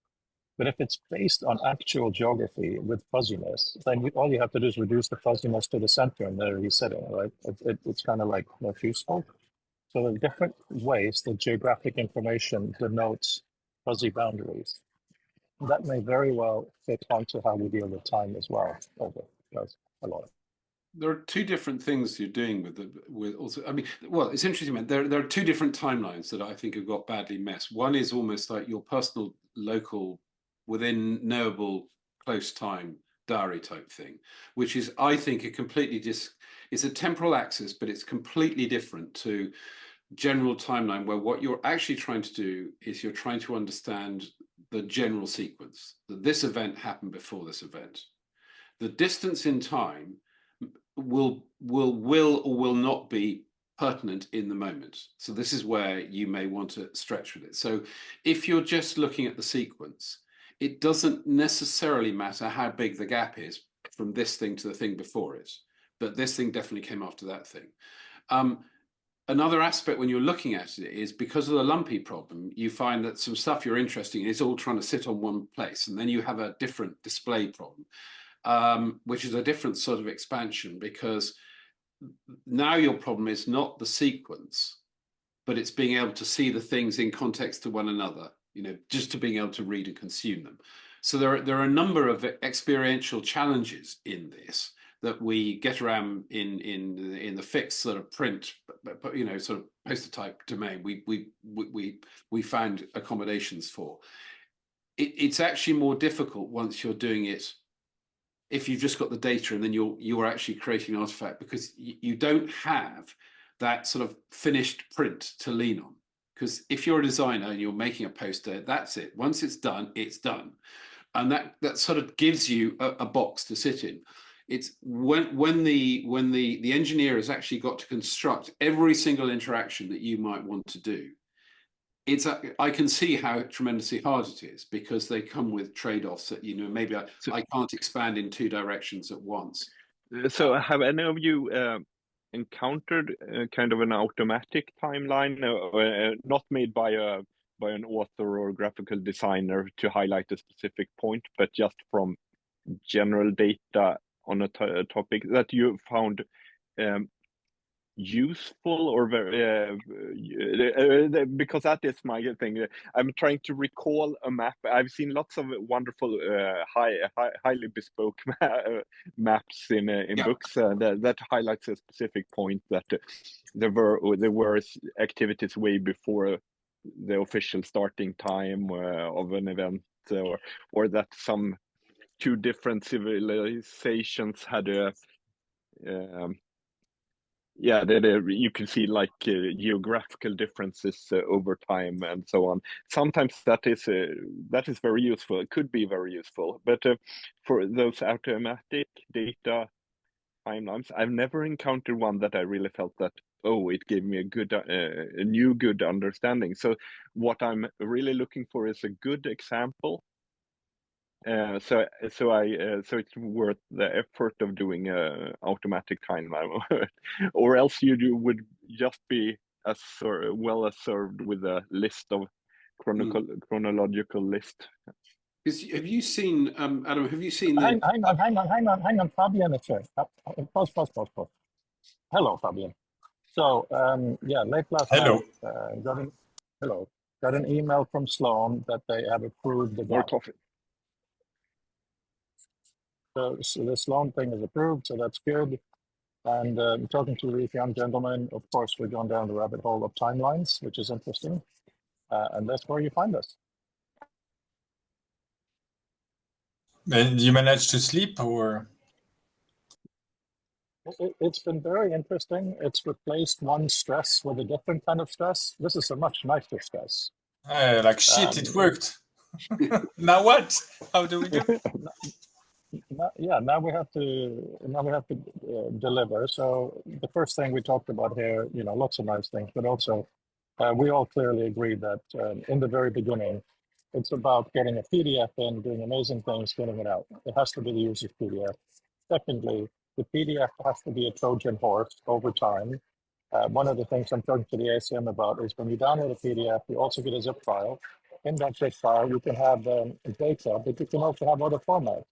But if it's based on actual geography with fuzziness, then all you have to do is reduce the fuzziness to the center and there he's sitting, right? It's kind of like more useful. So there are different ways that geographic information denotes fuzzy boundaries. That may very well fit onto how we deal with time as well. That's a lot. There are two different things you're doing with also. I mean, well, it's interesting, man. There are two different timelines that I think have got badly messed. One is almost like your personal, local, within knowable, close time diary type thing, which is, I think, a completely it's a temporal axis, but it's completely different to general timeline, where what you're actually trying to do is you're trying to understand the general sequence, that this event happened before this event. The distance in time will or will not be pertinent in the moment. So this is where you may want to stretch with it. So if you're just looking at the sequence, it doesn't necessarily matter how big the gap is from this thing to the thing before it, but this thing definitely came after that thing. Another aspect when you're looking at it is, because of the lumpy problem, you find that some stuff you're interested in is all trying to sit on one place, and then you have a different display problem, which is a different sort of expansion, because now your problem is not the sequence, but it's being able to see the things in context to one another, just to being able to read and consume them. So there are a number of experiential challenges in this that we get around in the fixed sort of print, sort of poster type domain. We found accommodations for. It's actually more difficult once you're doing it, if you've just got the data and then you're actually creating an artifact, because you don't have that sort of finished print to lean on. Because if you're a designer and you're making a poster, that's it. Once it's done, it's done. And that sort of gives you a box to sit in. It's when the engineer has actually got to construct every single interaction that you might want to do. I can see how tremendously hard it is, because they come with trade-offs that, maybe I can't expand in two directions at once. So have any of you encountered kind of an automatic timeline, not made by an author or graphical designer to highlight a specific point, but just from general data on a topic that you found useful or very because that is my thing. I'm trying to recall a map. I've seen lots of wonderful highly bespoke maps in books that highlights a specific point, that there were activities way before the official starting time of an event, or that some two different civilizations had a you can see like geographical differences over time and so on. Sometimes that is very useful. It could be very useful, but for those automatic data timelines, I've never encountered one that I really felt that, oh, it gave me a new good understanding. So what I'm really looking for is a good example. So it's worth the effort of doing a automatic timeline, or else would just be as well as served with a list of chronological list. Have you seen, Adam? Have you seen Hang on, Fabien. Pause. Hello, Fabien. So late last night, got an email from Sloan that they have approved the More coffee. So the Sloan thing is approved, so that's good. And talking to these young gentlemen, of course, we've gone down the rabbit hole of timelines, which is interesting. And that's where you find us. And you managed to sleep, or? It's been very interesting. It's replaced one stress with a different kind of stress. This is a much nicer stress. Like shit, it worked. Now what? How do we do? Now we have to deliver. So the first thing we talked about here, lots of nice things, but also we all clearly agree that in the very beginning, it's about getting a PDF in, doing amazing things, getting it out. It has to be the user's PDF. Secondly, the PDF has to be a Trojan horse over time. One of the things I'm talking to the ACM about is when you download a PDF, you also get a zip file. in that zip file, you can have data, but you can also have other formats.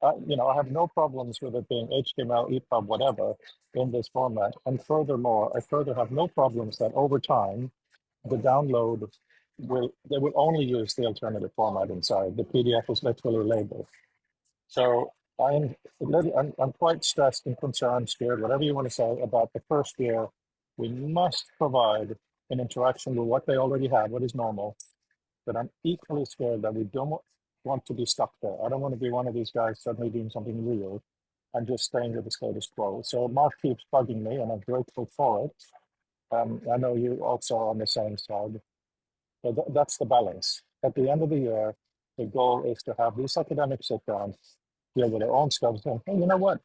I have no problems with it being HTML, EPUB, whatever, in this format. And furthermore, I further have no problems that over time, the download they will only use the alternative format inside. The PDF is literally labeled. So I'm quite stressed and concerned, scared, whatever you want to say, about the first year. We must provide an interaction with what they already have, what is normal. But I'm equally scared that we don't want to be stuck there. I don't want to be one of these guys suddenly doing something real and just staying with the status quo. So Mark keeps bugging me, and I'm grateful for it. I know you also are on the same side. So that's the balance. At the end of the year, the goal is to have these academic sit-downs, deal with their own stuff, and hey, you know what?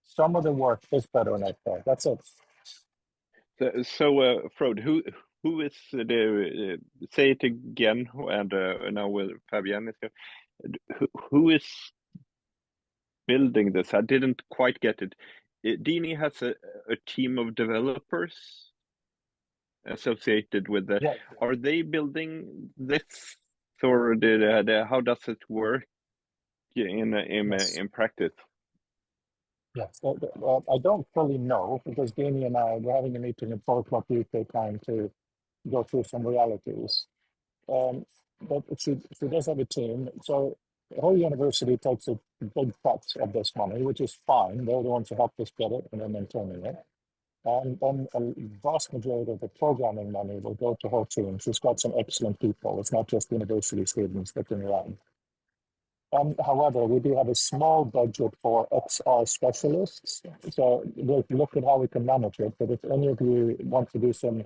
Some of the work is better in Excel. That's it. So, Frode, who is the say it again, and now with Fabien is here. Who is building this? I didn't quite get it. Dini has a team of developers associated with that. Yeah. Are they building this, or how does it work in practice? Yes. I don't fully know because Dini and I were having a meeting at 4 o'clock UK time to go through some realities. But she does have a team. So the whole university takes a big cut of this money, which is fine. They're the ones who helped us get it and then maintaining it. And then a vast majority of the programming money will go to her team. She's got some excellent people. It's not just university students looking around. However, we do have a small budget for XR specialists. So we'll look at how we can manage it. But if any of you want to do some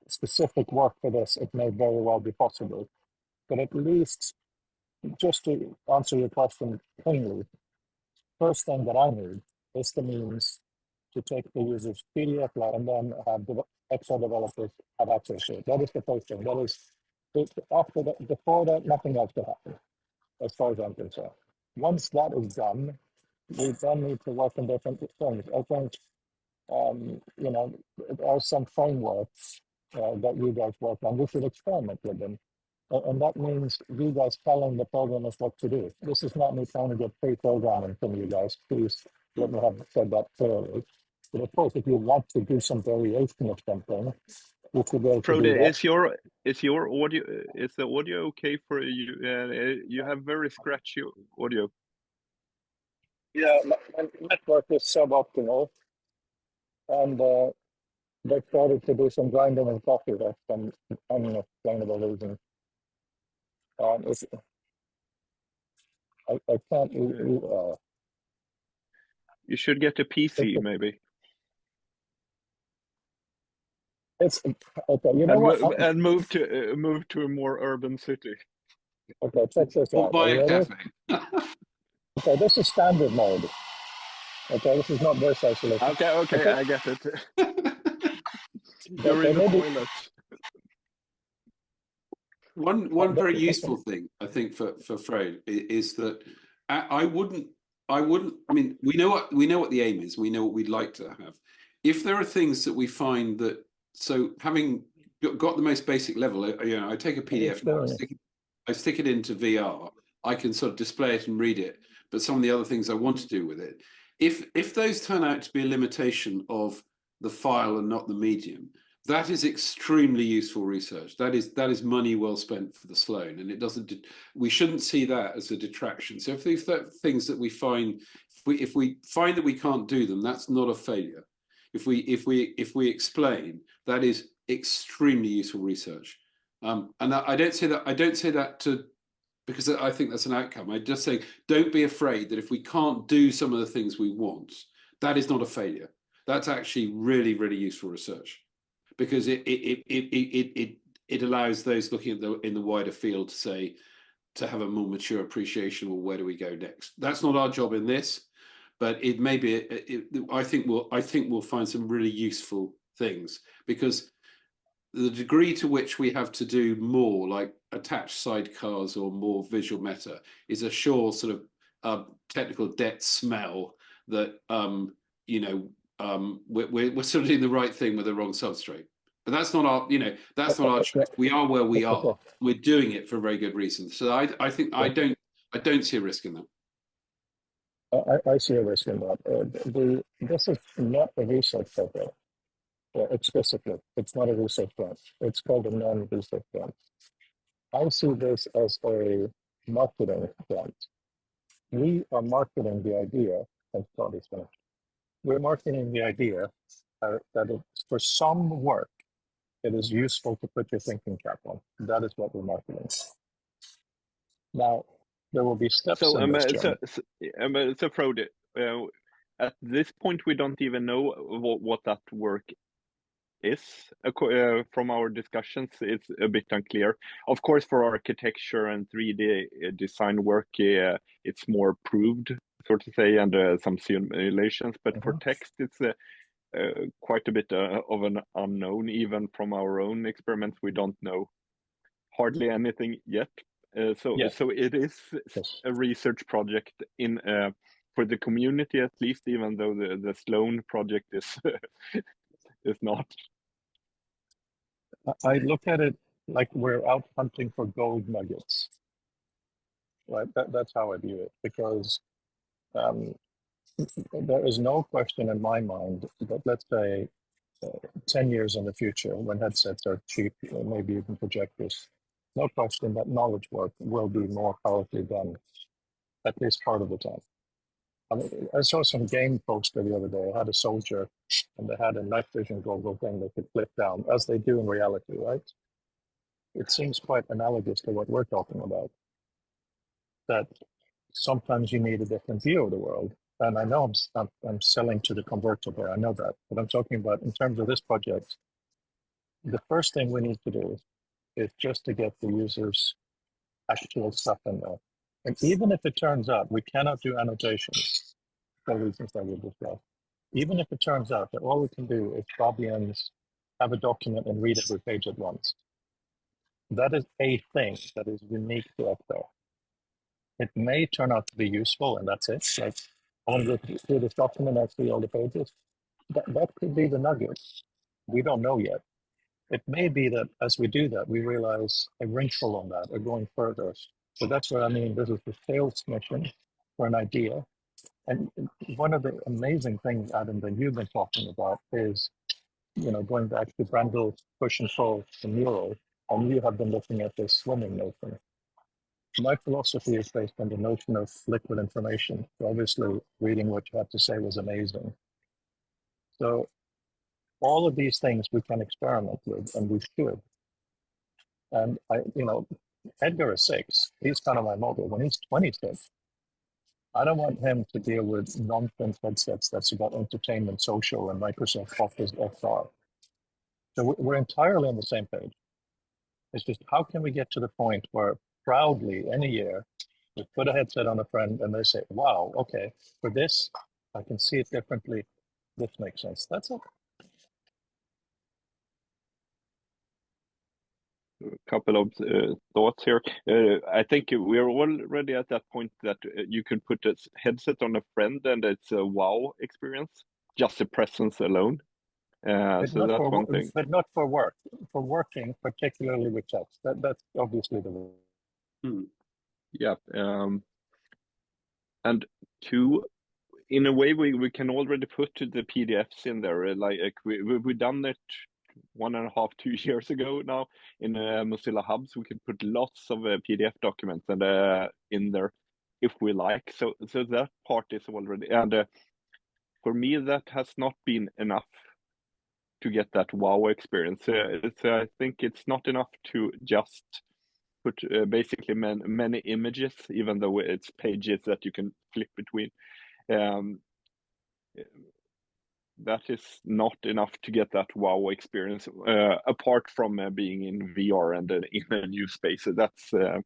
specific work for this, it may very well be possible. But at least, just to answer your question plainly, first thing that I need is the means to take the user's PDF file and then have the Excel developers have access to it. That is the first thing. That is, after that, before that, nothing else can happen, as far as I'm concerned. Once that is done, we then need to work on different things. I think, there are some frameworks that you guys work on. We should experiment with them. And that means you guys telling the programmers what to do. This is not me trying to get free programming from you guys. Please let me have said that clearly. But of course, if you want to do some variation of something, you should be able to Frode, do that. is your audio, is the audio okay for you? You have very scratchy audio. Yeah, my network is suboptimal, and they started to do some grinding and coffee for some unexplainable reason. I can't. You should get a PC, maybe. It's okay. You know what? And move to a more urban city. Okay, check this Or out. buy Are you a ready? cafe. Okay, this is standard mode. Okay, this is not voice isolation. Okay, I get it. You're in the toilet. One very useful thing I think for Frode is that I wouldn't. I mean, we know what the aim is. We know what we'd like to have. If there are things that we find that, so having got the most basic level, I take a PDF now, I stick it into VR. I can sort of display it and read it. But some of the other things I want to do with it, if those turn out to be a limitation of the file and not the medium, that is extremely useful research. That is money well spent for the Sloan, and it doesn't. We shouldn't see that as a detraction. So if these things that we find, if we find that we can't do them, that's not a failure. If we explain, that is extremely useful research. And I don't say that to because I think that's an outcome. I just say don't be afraid that if we can't do some of the things we want, that is not a failure. That's actually really, really useful research. Because it allows those looking at in the wider field to have a more mature appreciation of where do we go next. That's not our job in this, but it may be. I think we'll find some really useful things because the degree to which we have to do more, like attach sidecars or more visual meta, is a sure sort of technical debt smell that we're sort of doing the right thing with the wrong substrate. But that's not our, that's not our choice. We are where we are. We're doing it for very good reasons. So I think I don't see a risk in that. I see a risk in that. This is not a research project explicitly. It's not a research grant. It's called a non-research grant. I see this as a marketing grant. We are marketing the idea, and Frode is finished. We're marketing the idea that for some work, it is useful to put your thinking cap on. That is what we're marketing. Now, there will be steps in this journey. So Frode, at this point, we don't even know what that work is. From our discussions, it's a bit unclear. Of course, for architecture and 3D design work, it's more proved, so to say, and some simulations. But for text, it's quite a bit of an unknown. Even from our own experiments, we don't know hardly anything yet. So it is a research project in for the community, at least, even though the Sloan project is is not. I look at it like we're out hunting for gold nuggets, right? That's how I view it, because there is no question in my mind that, let's say, 10 years in the future, when headsets are cheap, maybe even projectors, no question that knowledge work will be more powerfully done, at least part of the time. I mean, I saw some game poster the other day. I had a soldier, and they had a night vision goggle thing they could flip down, as they do in reality, right? It seems quite analogous to what we're talking about, that sometimes you need a different view of the world. And I know I'm selling to the convertible, I know that, but I'm talking about in terms of this project, the first thing we need to do is just to get the users' actual stuff in there. And even if it turns out we cannot do annotations for reasons that we discussed, even if it turns out that all we can do is Fabien's have a document and read every page at once, that is a thing that is unique to us there. It may turn out to be useful, and that's it. Like, I want to go through this document and see all the pages. That could be the nugget. We don't know yet. It may be that as we do that, we realize a wrinkle on that or going further. So that's what I mean. This is the sales mission for an idea. And one of the amazing things, Adam, that you've been talking about is, going back to Brandel's push and pull, the mural, and you have been looking at this swimming notion. My philosophy is based on the notion of liquid information. So obviously, reading what you had to say was amazing. So all of these things we can experiment with, and we should. And Edgar is 6. He's kind of my model. When he's 26, I don't want him to deal with nonsense headsets that's about entertainment, social, and Microsoft Office XR. So we're entirely on the same page. It's just, how can we get to the point where proudly any year we put a headset on a friend and they say, wow, okay, for this, I can see it differently. This makes sense. That's it. A couple of thoughts here. I think we're already at that point that you can put a headset on a friend and it's a wow experience, just the presence alone. So that's one thing. But not for work. For working, particularly with text. That's obviously the Yeah. And two, in a way, we can already put the PDFs in there. Like we've done it 1.5, 2 years ago now in Mozilla Hubs. We can put lots of PDF documents and in there if we like. So that part is already, and for me that has not been enough to get that wow experience. I think it's not enough to just put basically many images, even though it's pages that you can flip between. That is not enough to get that wow experience, apart from being in VR and in a new space. That's so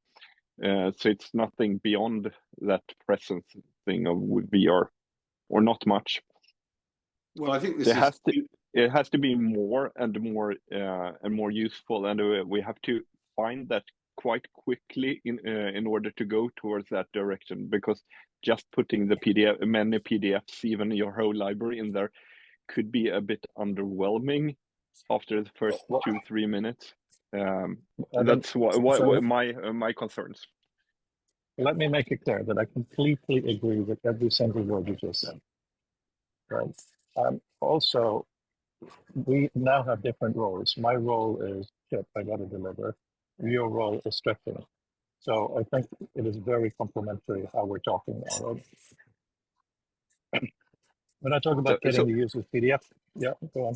it's nothing beyond that presence thing of VR, or not much. Well, I think it has to be more and more useful, and we have to find that quite quickly in order to go towards that direction, because just putting the many PDFs, even your whole library in there, could be a bit underwhelming after the first Well, 2-3 minutes. I That's think, what so my concerns. let me make it clear that I completely agree with every single word you just said. Right. Also, we now have different roles. My role is shit, I got to deliver. Your role is stretching. So I think it is very complimentary how we're talking now. Right? When I talk about getting the user's PDF, yeah, go on.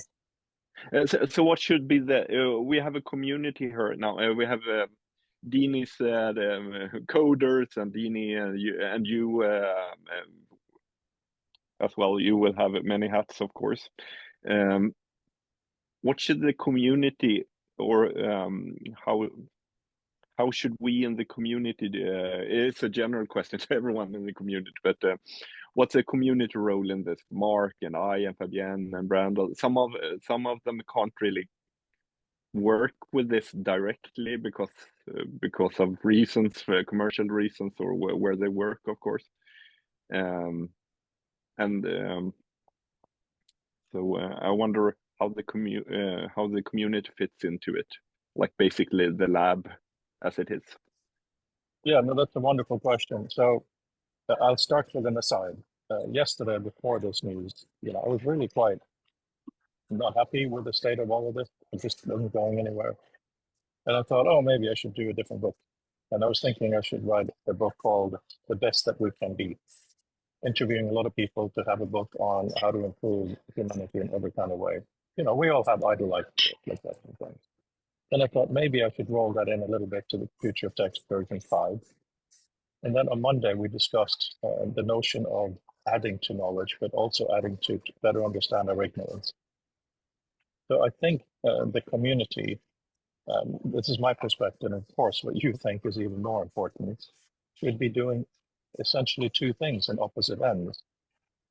So what should be the? We have a community here now. We have Dini's coders and Dini and you as well. You will have many hats, of course. What should the community or how should we in the community? It's a general question to everyone in the community, but what's the community role in this? Mark and I and Fabien and Brandon. Some of them can't really work with this directly because of reasons, commercial reasons, or where they work, of course. So I wonder how the community fits into it, like basically the lab as it is. Yeah, no, that's a wonderful question. So I'll start with an aside. Yesterday, before this news, I was really quite not happy with the state of all of this. It just wasn't going anywhere. And I thought, oh, maybe I should do a different book. And I was thinking I should write a book called The Best That We Can Be, interviewing a lot of people to have a book on how to improve humanity in every kind of way. We all have idle life like that sometimes. And I thought maybe I should roll that in a little bit to the Future of Text version 5. And then on Monday, we discussed the notion of adding to knowledge, but also adding to better understand our ignorance. So I think the community, this is my perspective, and of course, what you think is even more important, should be doing essentially two things in opposite ends.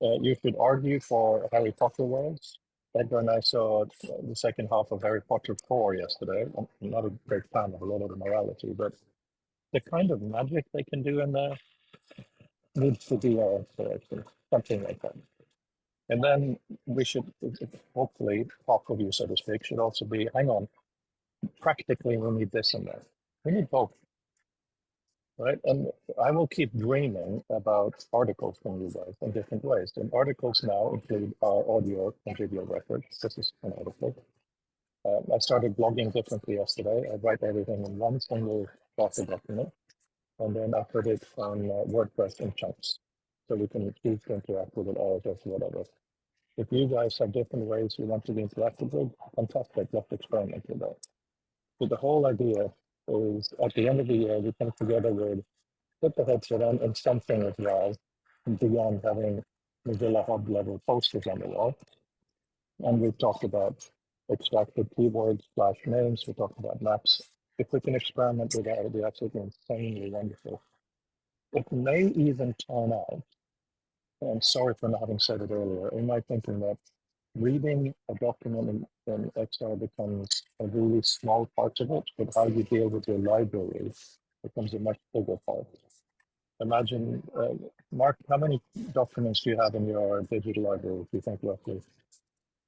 You should argue for Harry Potter worlds. Edgar and I saw the second half of Harry Potter 4 yesterday. I'm not a great fan of a lot of the morality, but the kind of magic they can do in there needs to be our inspiration, something like that. And then we should, hopefully, half of you, so to speak, should also be, hang on, practically we need this and that. We need both, right? And I will keep dreaming about articles from you guys in different ways. And articles now include our audio and video records. This is an article. I started blogging differently yesterday. I write everything in one single document, and then I put it on WordPress in chunks, so we can choose to interact with it all, just whatever. If you guys have different ways you want to be interacted with, fantastic, let's experiment with that. So the whole idea is at the end of the year, we come together with, put the headset on and something as well, beyond having Mozilla Hub level posters on the wall. And we've talked about extracted keywords, slash names, we talked about maps. If we can experiment with that, it would be absolutely insanely wonderful. It may even turn out, and I'm sorry for not having said it earlier, in my thinking that reading a document in Excel becomes a really small part of it, but how you deal with your library becomes a much bigger part. Imagine, Mark, how many documents do you have in your digital library, do you think, roughly?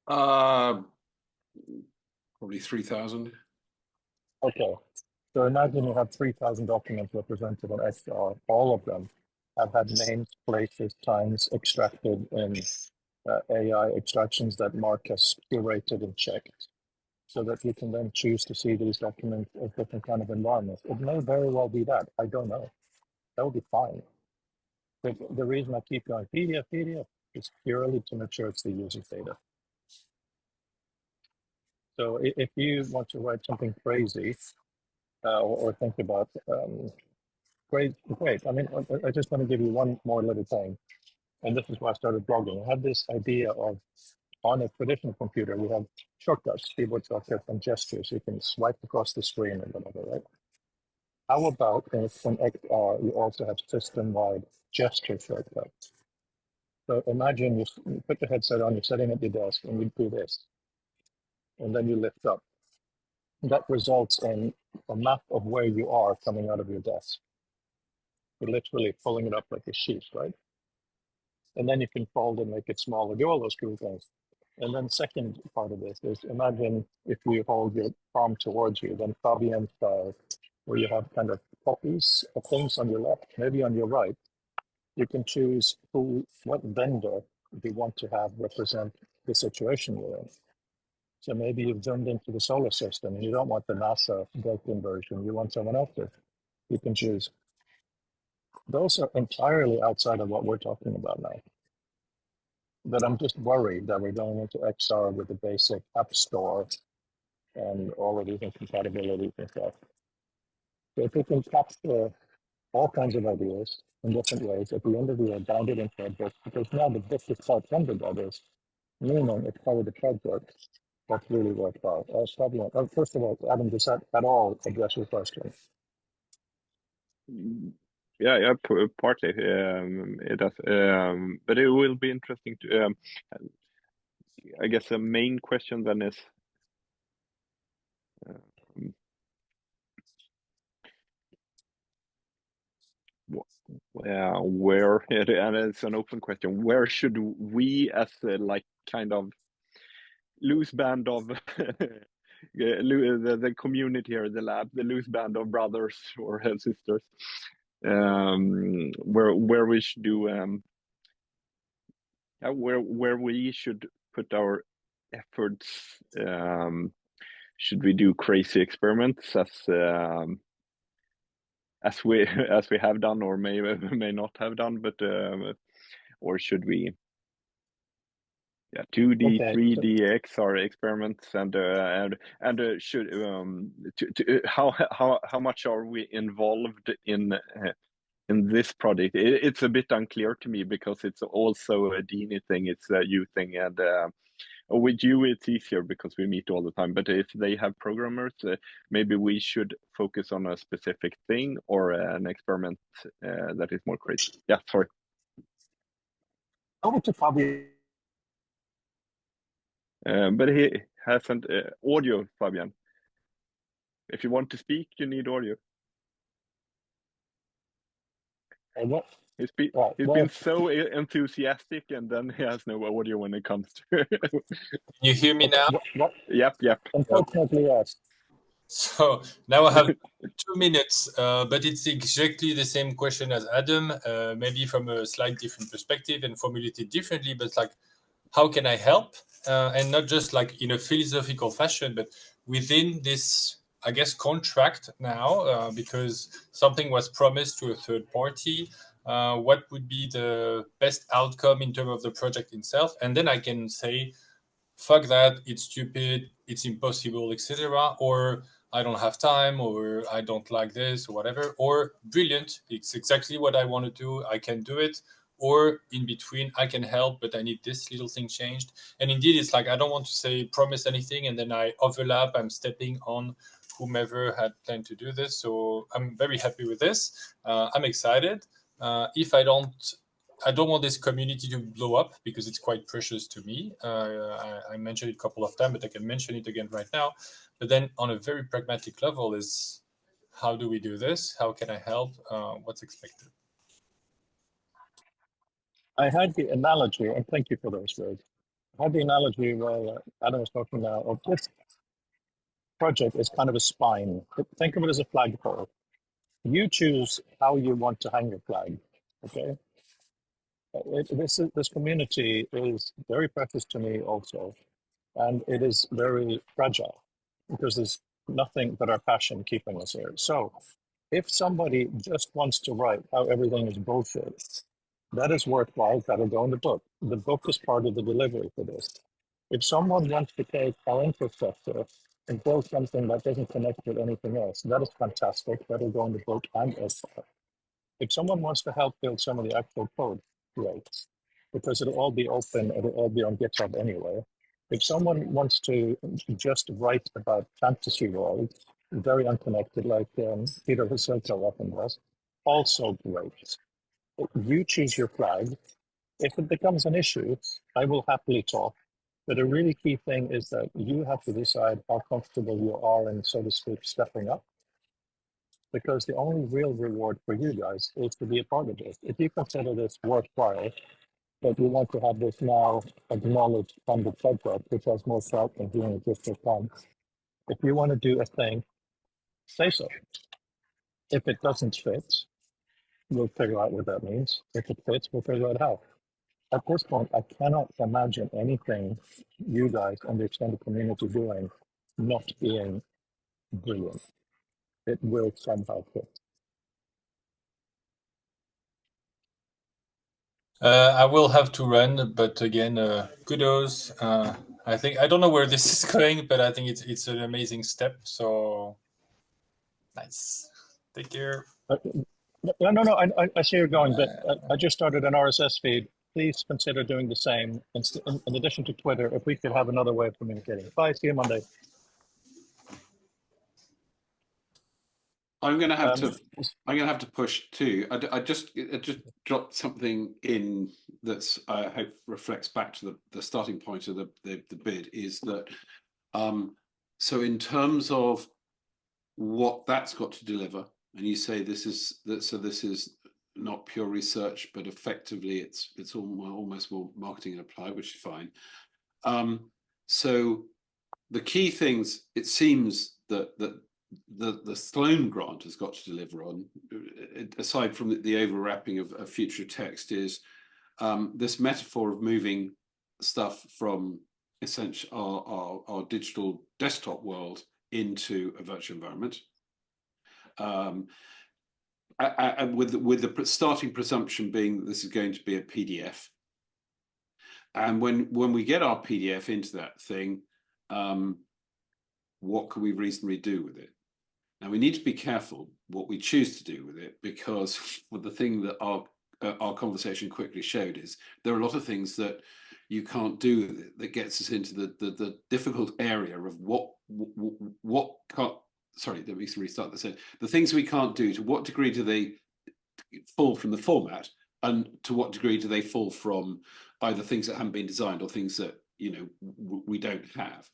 Probably 3,000. Okay, so imagine you have 3,000 documents represented on Excel. All of them have had names, places, times extracted in AI extractions that Mark has curated and checked, so that you can then choose to see these documents as different kind of environments. It may very well be that. I don't know. That would be fine. But the reason I keep going PDF is purely to make sure it's the user's data. So if you want to write something crazy or think about great. I mean, I just want to give you one more little thing. And this is why I started blogging. I had this idea of, on a traditional computer, we have shortcuts, keyboard shortcuts and gestures. You can swipe across the screen and whatever, right? How about if in XR, you also have system-wide gesture shortcuts? So imagine you put the headset on, you're sitting at your desk, and you do this, and then you lift up. That results in a map of where you are coming out of your desk. You're literally pulling it up like a sheet, right? And then you can fold and make it smaller, do all those cool things. And then second part of this is imagine if you hold your palm towards you, then Fabien style, where you have kind of copies of things on your left, maybe on your right. You can choose what vendor you want to have represent the situation you're in. So maybe you've zoomed into the solar system and you don't want the NASA built-in version, you want someone else's. You can choose. Those are entirely outside of what we're talking about now. But I'm just worried that we're going into XR with the basic app store and all of these incompatibilities and stuff. So if we can capture all kinds of ideas in different ways, at the end of the year, bound it into a book, because now the book is part funded by this, meaning it's part of the project that's really worthwhile. First of all, Adam, does that at all address your question? Yeah, partly it does, but it will be interesting to. I guess the main question then is, where, and it's an open question. Where should we, as a, like, kind of loose band of the community or the lab, the loose band of brothers or sisters, where we should do, where we should put our efforts? Should we do crazy experiments as we have done, or may not have done, but or should we 2D, Okay. 3D, XR experiments, and should how much are we involved in this project? It's a bit unclear to me, because it's also a Dini thing, it's a you thing, and with you it's easier because we meet all the time. But if they have programmers, maybe we should focus on a specific thing or an experiment that is more crazy. Yeah, sorry. Over to Fabien. But he hasn't audio, Fabien. If you want to speak, you need audio. He's been so enthusiastic, and then he has no audio when it comes to. You hear me now? Yep. Unfortunately, yes. So now I have 2 minutes, but it's exactly the same question as Adam, maybe from a slight different perspective and formulated differently, but like, how can I help? And not just like in a philosophical fashion, but within this, I guess, contract now, because something was promised to a third party. What would be the best outcome in terms of the project itself? And then I can say, fuck that, it's stupid, it's impossible, etc. Or I don't have time, or I don't like this, or whatever. Or brilliant, it's exactly what I want to do, I can do it. Or in between, I can help, but I need this little thing changed. And indeed, it's like, I don't want to say promise anything and then I overlap, I'm stepping on whomever had planned to do this. So I'm very happy with this. I'm excited. If I don't want this community to blow up, because it's quite precious to me. I mentioned it a couple of times, but I can mention it again right now. But then on a very pragmatic level is, how do we do this? How can I help? What's expected? I had the analogy, and thank you for those words. I had the analogy where Adam was talking now of this project is kind of a spine. Think of it as a flagpole. You choose how you want to hang your flag. Okay. This community is very precious to me also, and it is very fragile because there's nothing but our passion keeping us here. So if somebody just wants to write how everything is bullshit, that is worthwhile. That'll go in the book. The book is part of the delivery for this. If someone wants to take our infrastructure and build something that doesn't connect with anything else, that is fantastic. That'll go in the book and elsewhere. If someone wants to help build some of the actual code, great, because it'll all be open, it'll all be on GitHub anyway. If someone wants to just write about fantasy worlds, very unconnected, like Peter Husilko often does, also great. You choose your flag. If it becomes an issue, I will happily talk. But a really key thing is that you have to decide how comfortable you are in, so to speak, stepping up. Because the only real reward for you guys is to be a part of this. If you consider this worthwhile, but we want to have this now acknowledged funded project, which has more felt than doing it just for fun. If you want to do a thing, say so. If it doesn't fit, we'll figure out what that means. If it fits, we'll figure out how. At this point, I cannot imagine anything you guys and the extended community doing not being brilliant. It will somehow fit. I will have to run, but again, kudos. I think I don't know where this is going, but I think it's an amazing step. So nice. Take care. No. I see you're going, but I just started an RSS feed. Please consider doing the same. In addition to Twitter, if we could have another way of communicating. Bye. See you Monday. I'm going to have to push too. I just dropped something in that's I hope reflects back to the starting point of the bid, is that so in terms of what that's got to deliver, and you say this is not pure research, but effectively it's almost more marketing and applied, which is fine. So the key things, it seems that the Sloan grant has got to deliver on, aside from the overwrapping of future text, is this metaphor of moving stuff from essentially our digital desktop world into a virtual environment. With the starting presumption being that this is going to be a PDF. And when we get our PDF into that thing, what can we reasonably do with it? Now, we need to be careful what we choose to do with it, because the thing that our conversation quickly showed is there are a lot of things that you can't do with it, that gets us into the difficult area of what can't. Sorry, let me restart this. The things we can't do, to what degree do they fall from the format, and to what degree do they fall from either things that haven't been designed or things that we don't have,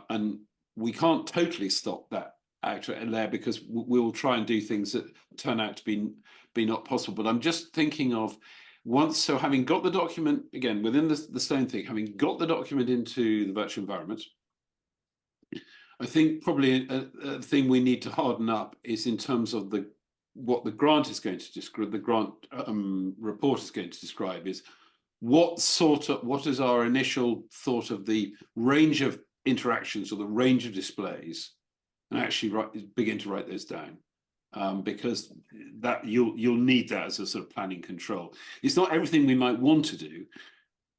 and we can't totally stop that actor in there, because we'll try and do things that turn out to be not possible. But I'm just thinking of so having got the document again within the Sloan thing, having got the document into the virtual environment, I think probably a thing we need to harden up is in terms of what the grant is going to describe. The grant report is going to describe is what is our initial thought of the range of interactions or the range of displays, and actually begin to write those down, because that you'll need that as a sort of planning control. It's not everything we might want to do,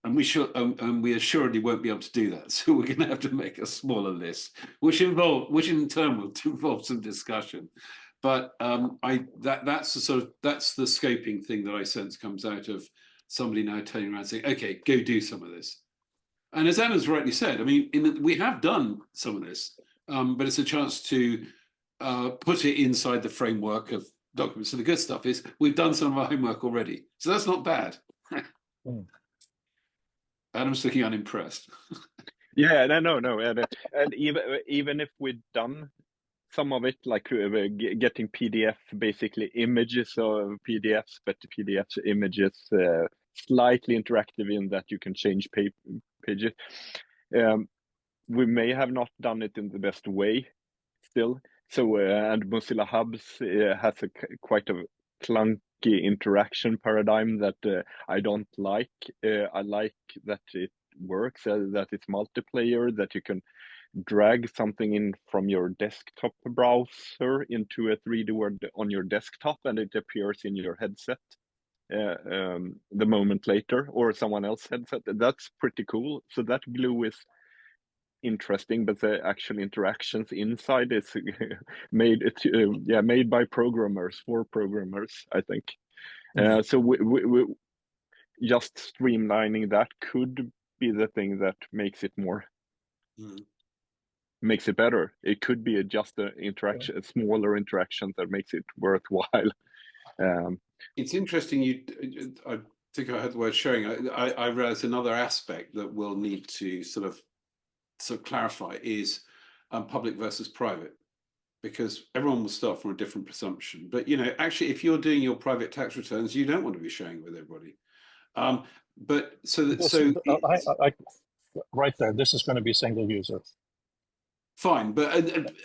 and we assuredly won't be able to do that. So we're going to have to make a smaller list, which in turn will involve some discussion. But that's the scoping thing that I sense comes out of somebody now turning around saying, okay, go do some of this. And as Anna's rightly said, I mean, we have done some of this, but it's a chance to put it inside the framework of documents. So the good stuff is we've done some of our homework already. So that's not bad. Adam's looking unimpressed. Yeah, no, and even if we've done some of it, like getting PDF, basically images of PDFs, but the PDF images slightly interactive in that you can change pages. We may have not done it in the best way still. So, and Mozilla Hubs has quite a clunky interaction paradigm that I don't like. I like that it works, that it's multiplayer, that you can drag something in from your desktop browser into a 3D world on your desktop, and it appears in your headset the moment later, or someone else's headset. That's pretty cool. So that glue is interesting, but the actual interactions inside is made by programmers for programmers, I think. So we just streamlining that could be the thing that makes it more makes it better. It could be just a smaller interaction that makes it worthwhile. It's interesting. I think I heard the word sharing. I realize another aspect that we'll need to sort of clarify is public versus private, because everyone will start from a different presumption. But actually, if you're doing your private tax returns, you don't want to be sharing with everybody. But so right there, this is going to be single user. Fine, but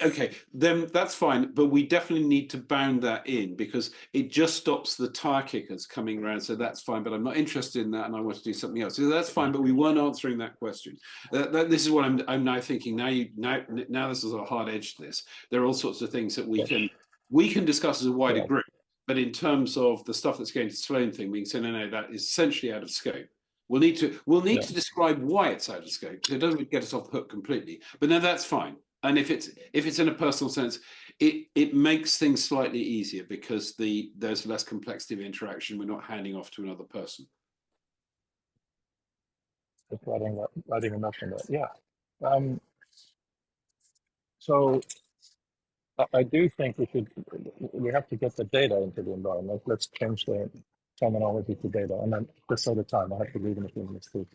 okay, then that's fine. But we definitely need to bound that in because it just stops the tire kickers coming around. So that's fine. But I'm not interested in that, and I want to do something else. So that's fine. But we weren't answering that question. This is what I'm now thinking. Now this is a hard edge to this. There are all sorts of things that we can discuss as a wider group. But in terms of the stuff that's going to Sloan thing, we can say no, that is essentially out of scope. We'll need to describe why it's out of scope because it doesn't get us off the hook completely. But no, that's fine. And if it's in a personal sense, it makes things slightly easier because there's less complexity of interaction. We're not handing off to another person. Just writing a note on that. Yeah. So I do think we have to get the data into the environment. Let's change the terminology to data. And then just at a time, I have to leave in a few minutes too.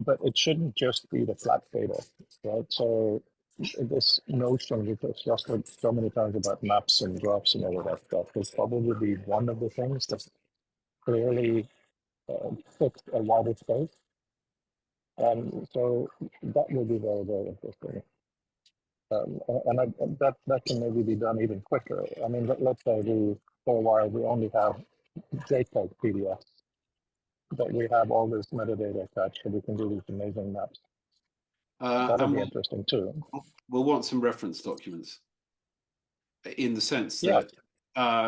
But it shouldn't just be the flat data, right? So this notion we've discussed so many times about maps and graphs and all of that stuff will probably be one of the things that clearly fits a wider space. So that will be very, very interesting. And that can maybe be done even quicker. I mean, let's say for a while we only have JPEG PDFs, but we have all this metadata attached, so we can do these amazing maps. That'll be interesting too. We'll want some reference documents in the sense that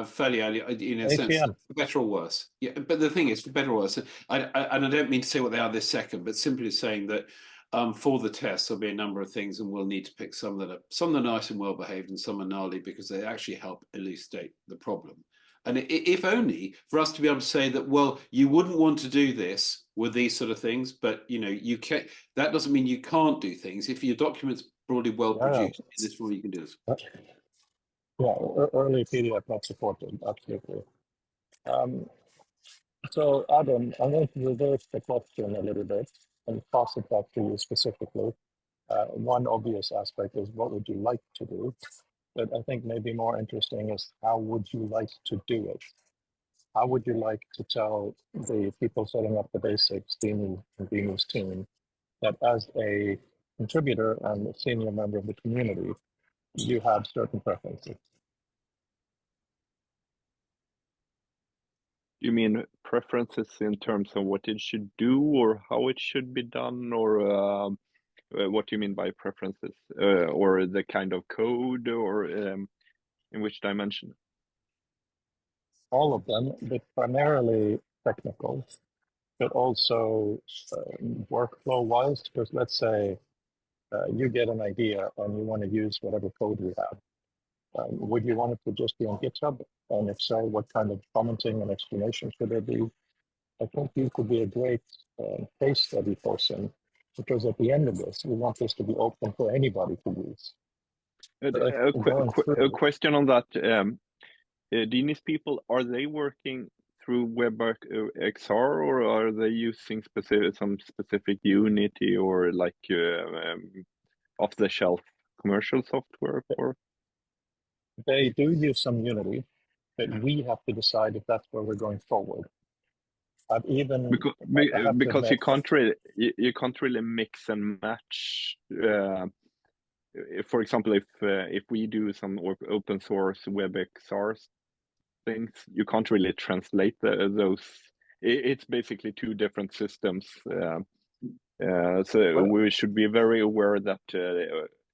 fairly early, in a sense, for better or worse. Yeah, but the thing is, for better or worse, and I don't mean to say what they are this second, but simply saying that for the test, there'll be a number of things, and we'll need to pick some that are nice and well behaved, and some are gnarly because they actually help elucidate the problem. And if only for us to be able to say that, well, you wouldn't want to do this with these sort of things, but you can. That doesn't mean you can't do things. If your document's broadly well produced, in this form, you can do this. Yeah, early PDF not supported, absolutely. So Adam, I'm going to reverse the question a little bit and pass it back to you specifically. One obvious aspect is what would you like to do? But I think maybe more interesting is how would you like to do it? How would you like to tell the people setting up the basics, Dinu and Dinu's team, that as a contributor and a senior member of the community, you have certain preferences? You mean preferences in terms of what it should do or how it should be done, or what do you mean by preferences, or the kind of code, or in which dimension? All of them, but primarily technical, but also workflow-wise, because let's say you get an idea and you want to use whatever code we have. Would you want it to just be on GitHub? And if so, what kind of commenting and explanation should there be? I think you could be a great case study person, because at the end of this, we want this to be open for anybody to use. A question on that. Dinu's people, are they working through WebXR, or are they using some specific Unity or like off-the-shelf commercial software? Or they do use some Unity, but we have to decide if that's where we're going forward. I've even because you can't really mix and match. For example, if we do some open source WebXR things, you can't really translate those. It's basically two different systems. So we should be very aware that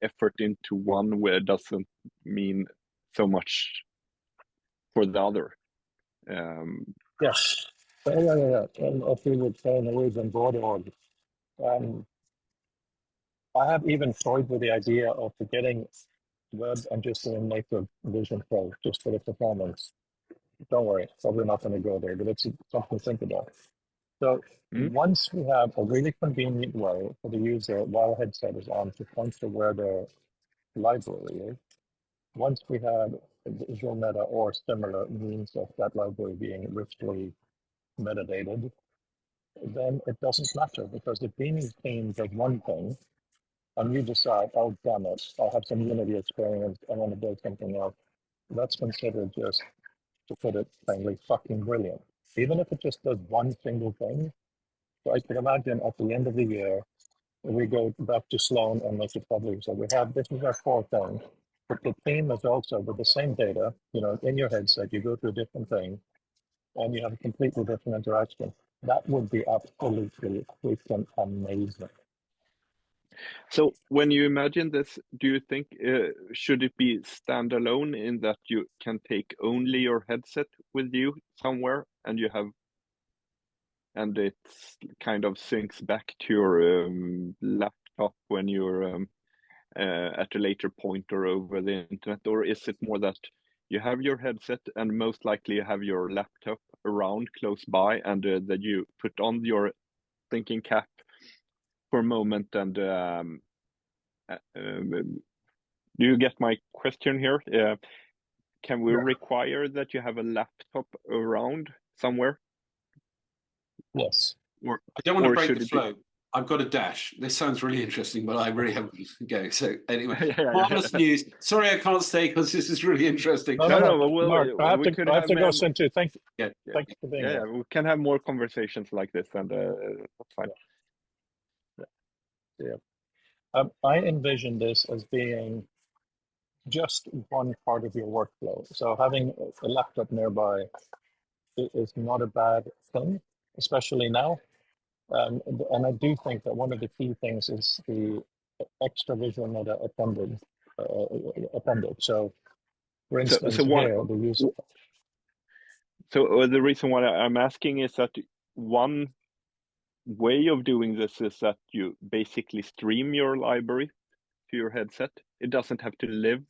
effort into one doesn't mean so much for the other. Yes. Yeah. And if we would say Norwegian border org, I have even toyed with the idea of forgetting web and just doing native Vision Pro just for the performance. Don't worry, probably not going to go there, but it's something to think about. So once we have a really convenient way for the user while a headset is on to point to where their library is, once we have visual meta or similar means of that library being richly metadated, then it doesn't matter, because if Dinu team does one thing and you decide, oh damn it, I have some Unity experience, I want to build something else, that's considered just, to put it plainly, fucking brilliant. even if it just does one single thing. So I could imagine at the end of the year, we go back to Sloan and make it public. So we have, this is our core thing, but the theme is also with the same data, in your headset, you go to a different thing and you have a completely different interaction. That would be absolutely freaking amazing. So when you imagine this, do you think should it be standalone in that you can take only your headset with you somewhere and it's kind of syncs back to your laptop when you're at a later point or over the internet? Or is it more that you have your headset and most likely you have your laptop around close by and that you put on your thinking cap for a moment and do you get my question here? Can we require that you have a laptop around somewhere? Yes. I don't want to break should the it be- flow. I've got a dash. This sounds really interesting, but I really haven't to go. So anyway, Yeah. marvelous news. Sorry, I can't stay because this is really interesting. No, well, Mark, I have we to, could I have to go have, soon too. Thanks Yeah. for being yeah, here. we can have more conversations like this, and that's fine. I envision this as being just one part of your workflow. So having a laptop nearby is not a bad thing, especially now. And I do think that one of the key things is the extra visual meta appendage. So, for instance, here the use. So the reason why I'm asking is that one way of doing this is that you basically stream your library to your headset. It doesn't have to live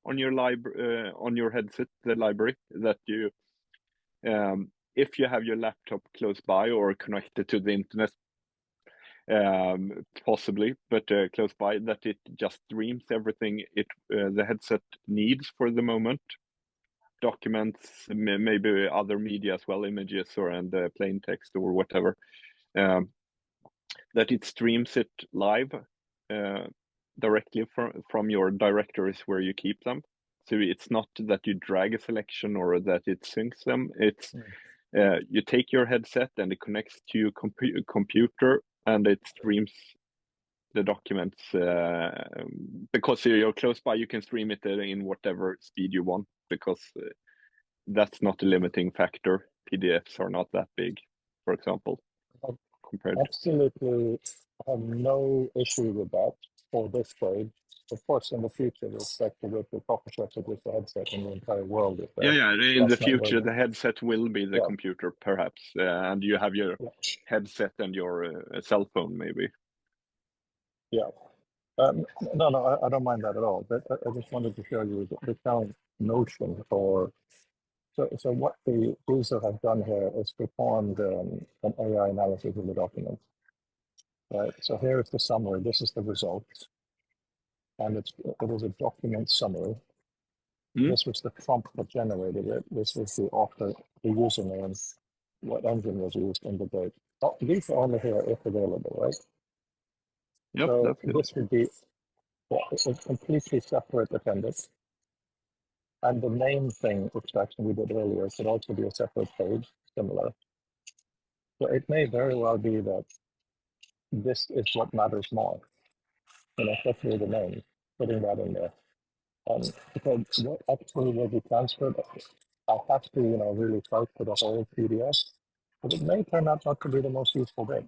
on your library on your headset. The library that you, if you have your laptop close by or connected to the internet, possibly, but close by, that it just streams everything the headset needs for the moment. Documents, maybe other media as well, images and plain text or whatever. That it streams it live directly from your directories where you keep them. So it's not that you drag a selection or that it syncs them. It's you take your headset and it connects to your computer and it streams the documents. Because you're close by, you can stream it in whatever speed you want, because that's not a limiting factor. PDFs are not that big, for example. Absolutely have no issue with that for this stage. Of course, in the future, we expect to go to coffee shops with the headset in the entire world. In the future, the headset will be the computer, perhaps, and you have your headset and your cell phone, maybe. Yeah. No, I don't mind that at all. But I just wanted to show you the current notion for. So what the user has done here is performed an AI analysis of the document. Right. So here is the summary. This is the result, and it is a document summary. This was the prompt that generated it. This was the author, the username, what engine was used, and the date. These are only here if available, right? Yep, so that's good. This would be a completely separate appendix. And the name thing extraction we did earlier should also be a separate page, similar. So it may very well be that this is what matters more, especially the name, putting that in there. Because what actually will be transferred, I have to, really fight for the whole PDF, but it may turn out not to be the most useful bit.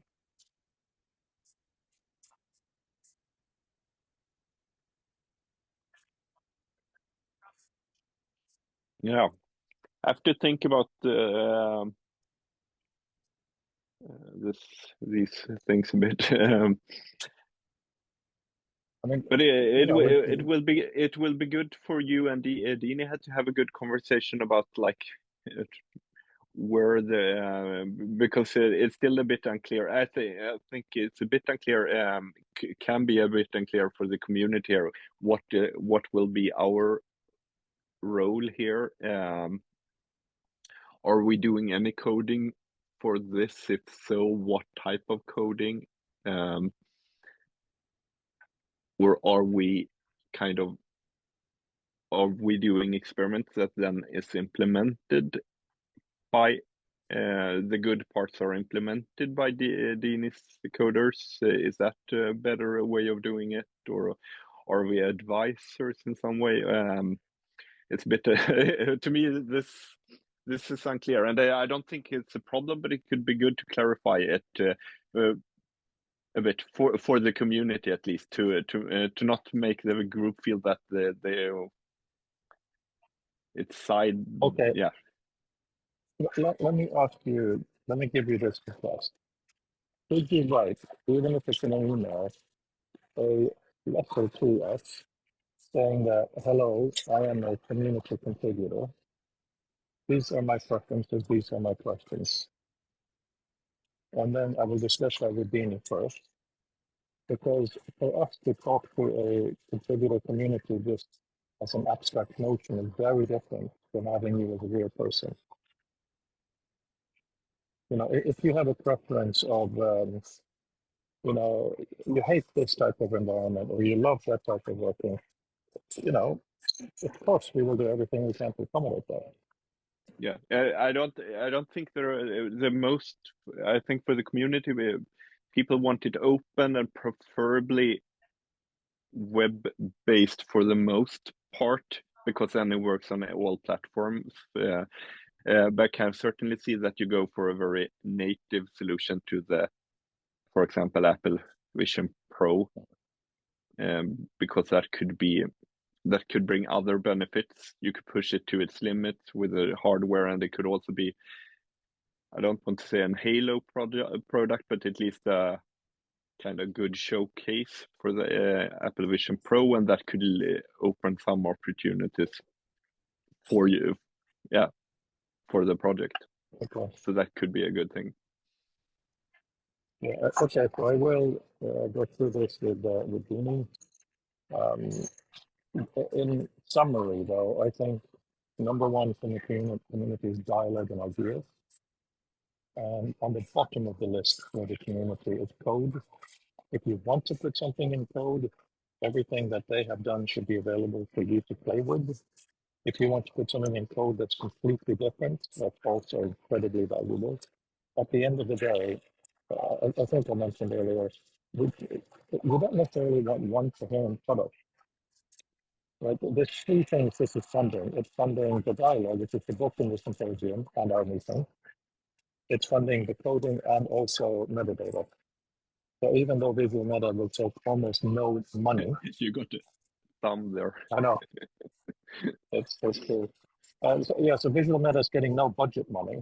Yeah, I have to think about these things a bit. But it will be good for you and Dini had to have a good conversation about where because it's still a bit unclear. I think it's a bit unclear. Can be a bit unclear for the community here. What will be our role here? Are we doing any coding for this? If so, what type of coding? Or are we doing experiments that then is implemented by the good parts are implemented by the DNS coders. Is that a better way of doing it, or are we advisors in some way? It's a bit to me this is unclear, and I don't think it's a problem, but it could be good to clarify it a bit for the community, at least, to not make the group feel that it's side. Okay. Yeah. Let me ask you. Let me give you this request. Could you write, even if it's in an email, a letter to us saying that, hello, I am a community configurer. These are my preferences. These are my questions. And then I will discuss that with Dini first. Because for us to talk to a contributor community just as an abstract notion is very different from having you as a real person. You know, if you have a preference of, you know, you hate this type of environment or you love that type of working, you know, of course we will do everything we can to accommodate that. Yeah, I don't think they're the most. I think for the community, people want it open and preferably web-based for the most part, because then it works on all platforms. But I can certainly see that you go for a very native solution to the, for example, Apple Vision Pro, because that could bring other benefits. You could push it to its limit with the hardware, and it could also be, I don't want to say an Halo product, but at least a kind of good showcase for the Apple Vision Pro, and that could open some opportunities for you, yeah, for the project. Okay. So that could be a good thing. Yeah. Okay. So I will go through this with Dini. In summary, though, I think number one from the community is dialogue and ideas. And on the bottom of the list for the community is code. If you want to put something in code, everything that they have done should be available for you to play with. If you want to put something in code that's completely different, that's also incredibly valuable. At the end of the day, I think I mentioned earlier, we don't necessarily want one coherent product. Right? There's three things this is funding. It's funding the dialogue, which is the book in the symposium and our meeting. It's funding the coding and also metadata. So even though Visual Meta will take almost no money, You got the thumb there. I know, it's true. So, yeah, so Visual Meta is getting no budget money,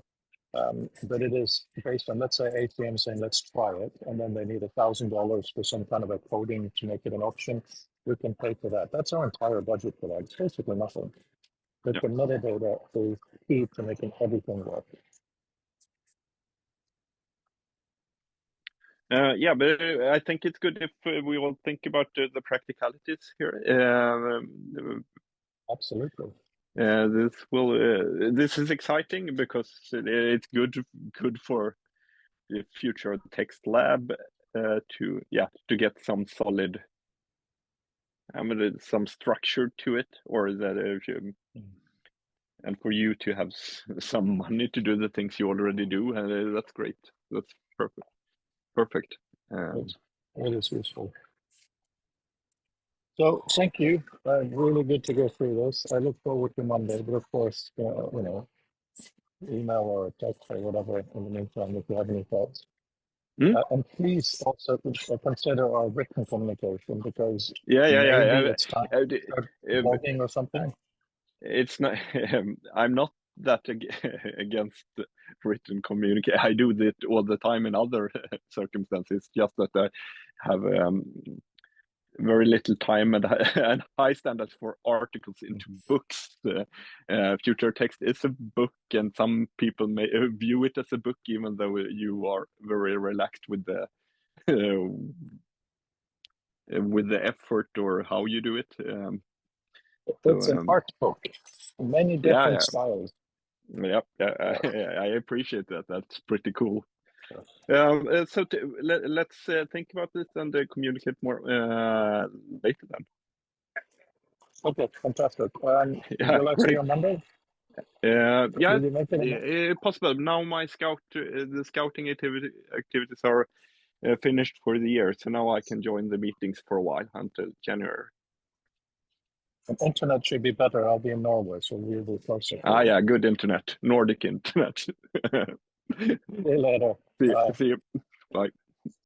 but it is based on, let's say, ATM saying, let's try it, and then they need $1,000 for some kind of a coding to make it an option. We can pay for that. That's our entire budget for that. It's basically nothing. But the metadata is key to making everything work. Yeah, but I think it's good if we all think about the practicalities here. Absolutely. This is exciting because it's good for the future text lab to get some solid, some structure to it, or that and for you to have some money to do the things you already do, and that's great. That's perfect. It is useful. So thank you. Really good to go through this. I look forward to Monday, but of course, you know, email or text or whatever in the meantime if you have any thoughts. And please also consider our written communication, because maybe it's time to start blogging or something. It's not. I'm not that against written communication. I do that all the time in other circumstances. Just that I have very little time and high standards for articles into books. Future text is a book, and some people may view it as a book, even though you are very relaxed with the effort or how you do it. It's an art book, many different styles. Yep, I appreciate that. That's pretty cool. So let's think about this and communicate more later then. Okay, fantastic. Will I see you on Monday? Yeah, Will you make it possible. Now my the scouting activities are finished for the year, so now I can join the meetings for a while until January. Internet should be better. I'll be in Norway, so we'll be closer. Yeah, good internet, Nordic internet. See you later. See you. Bye.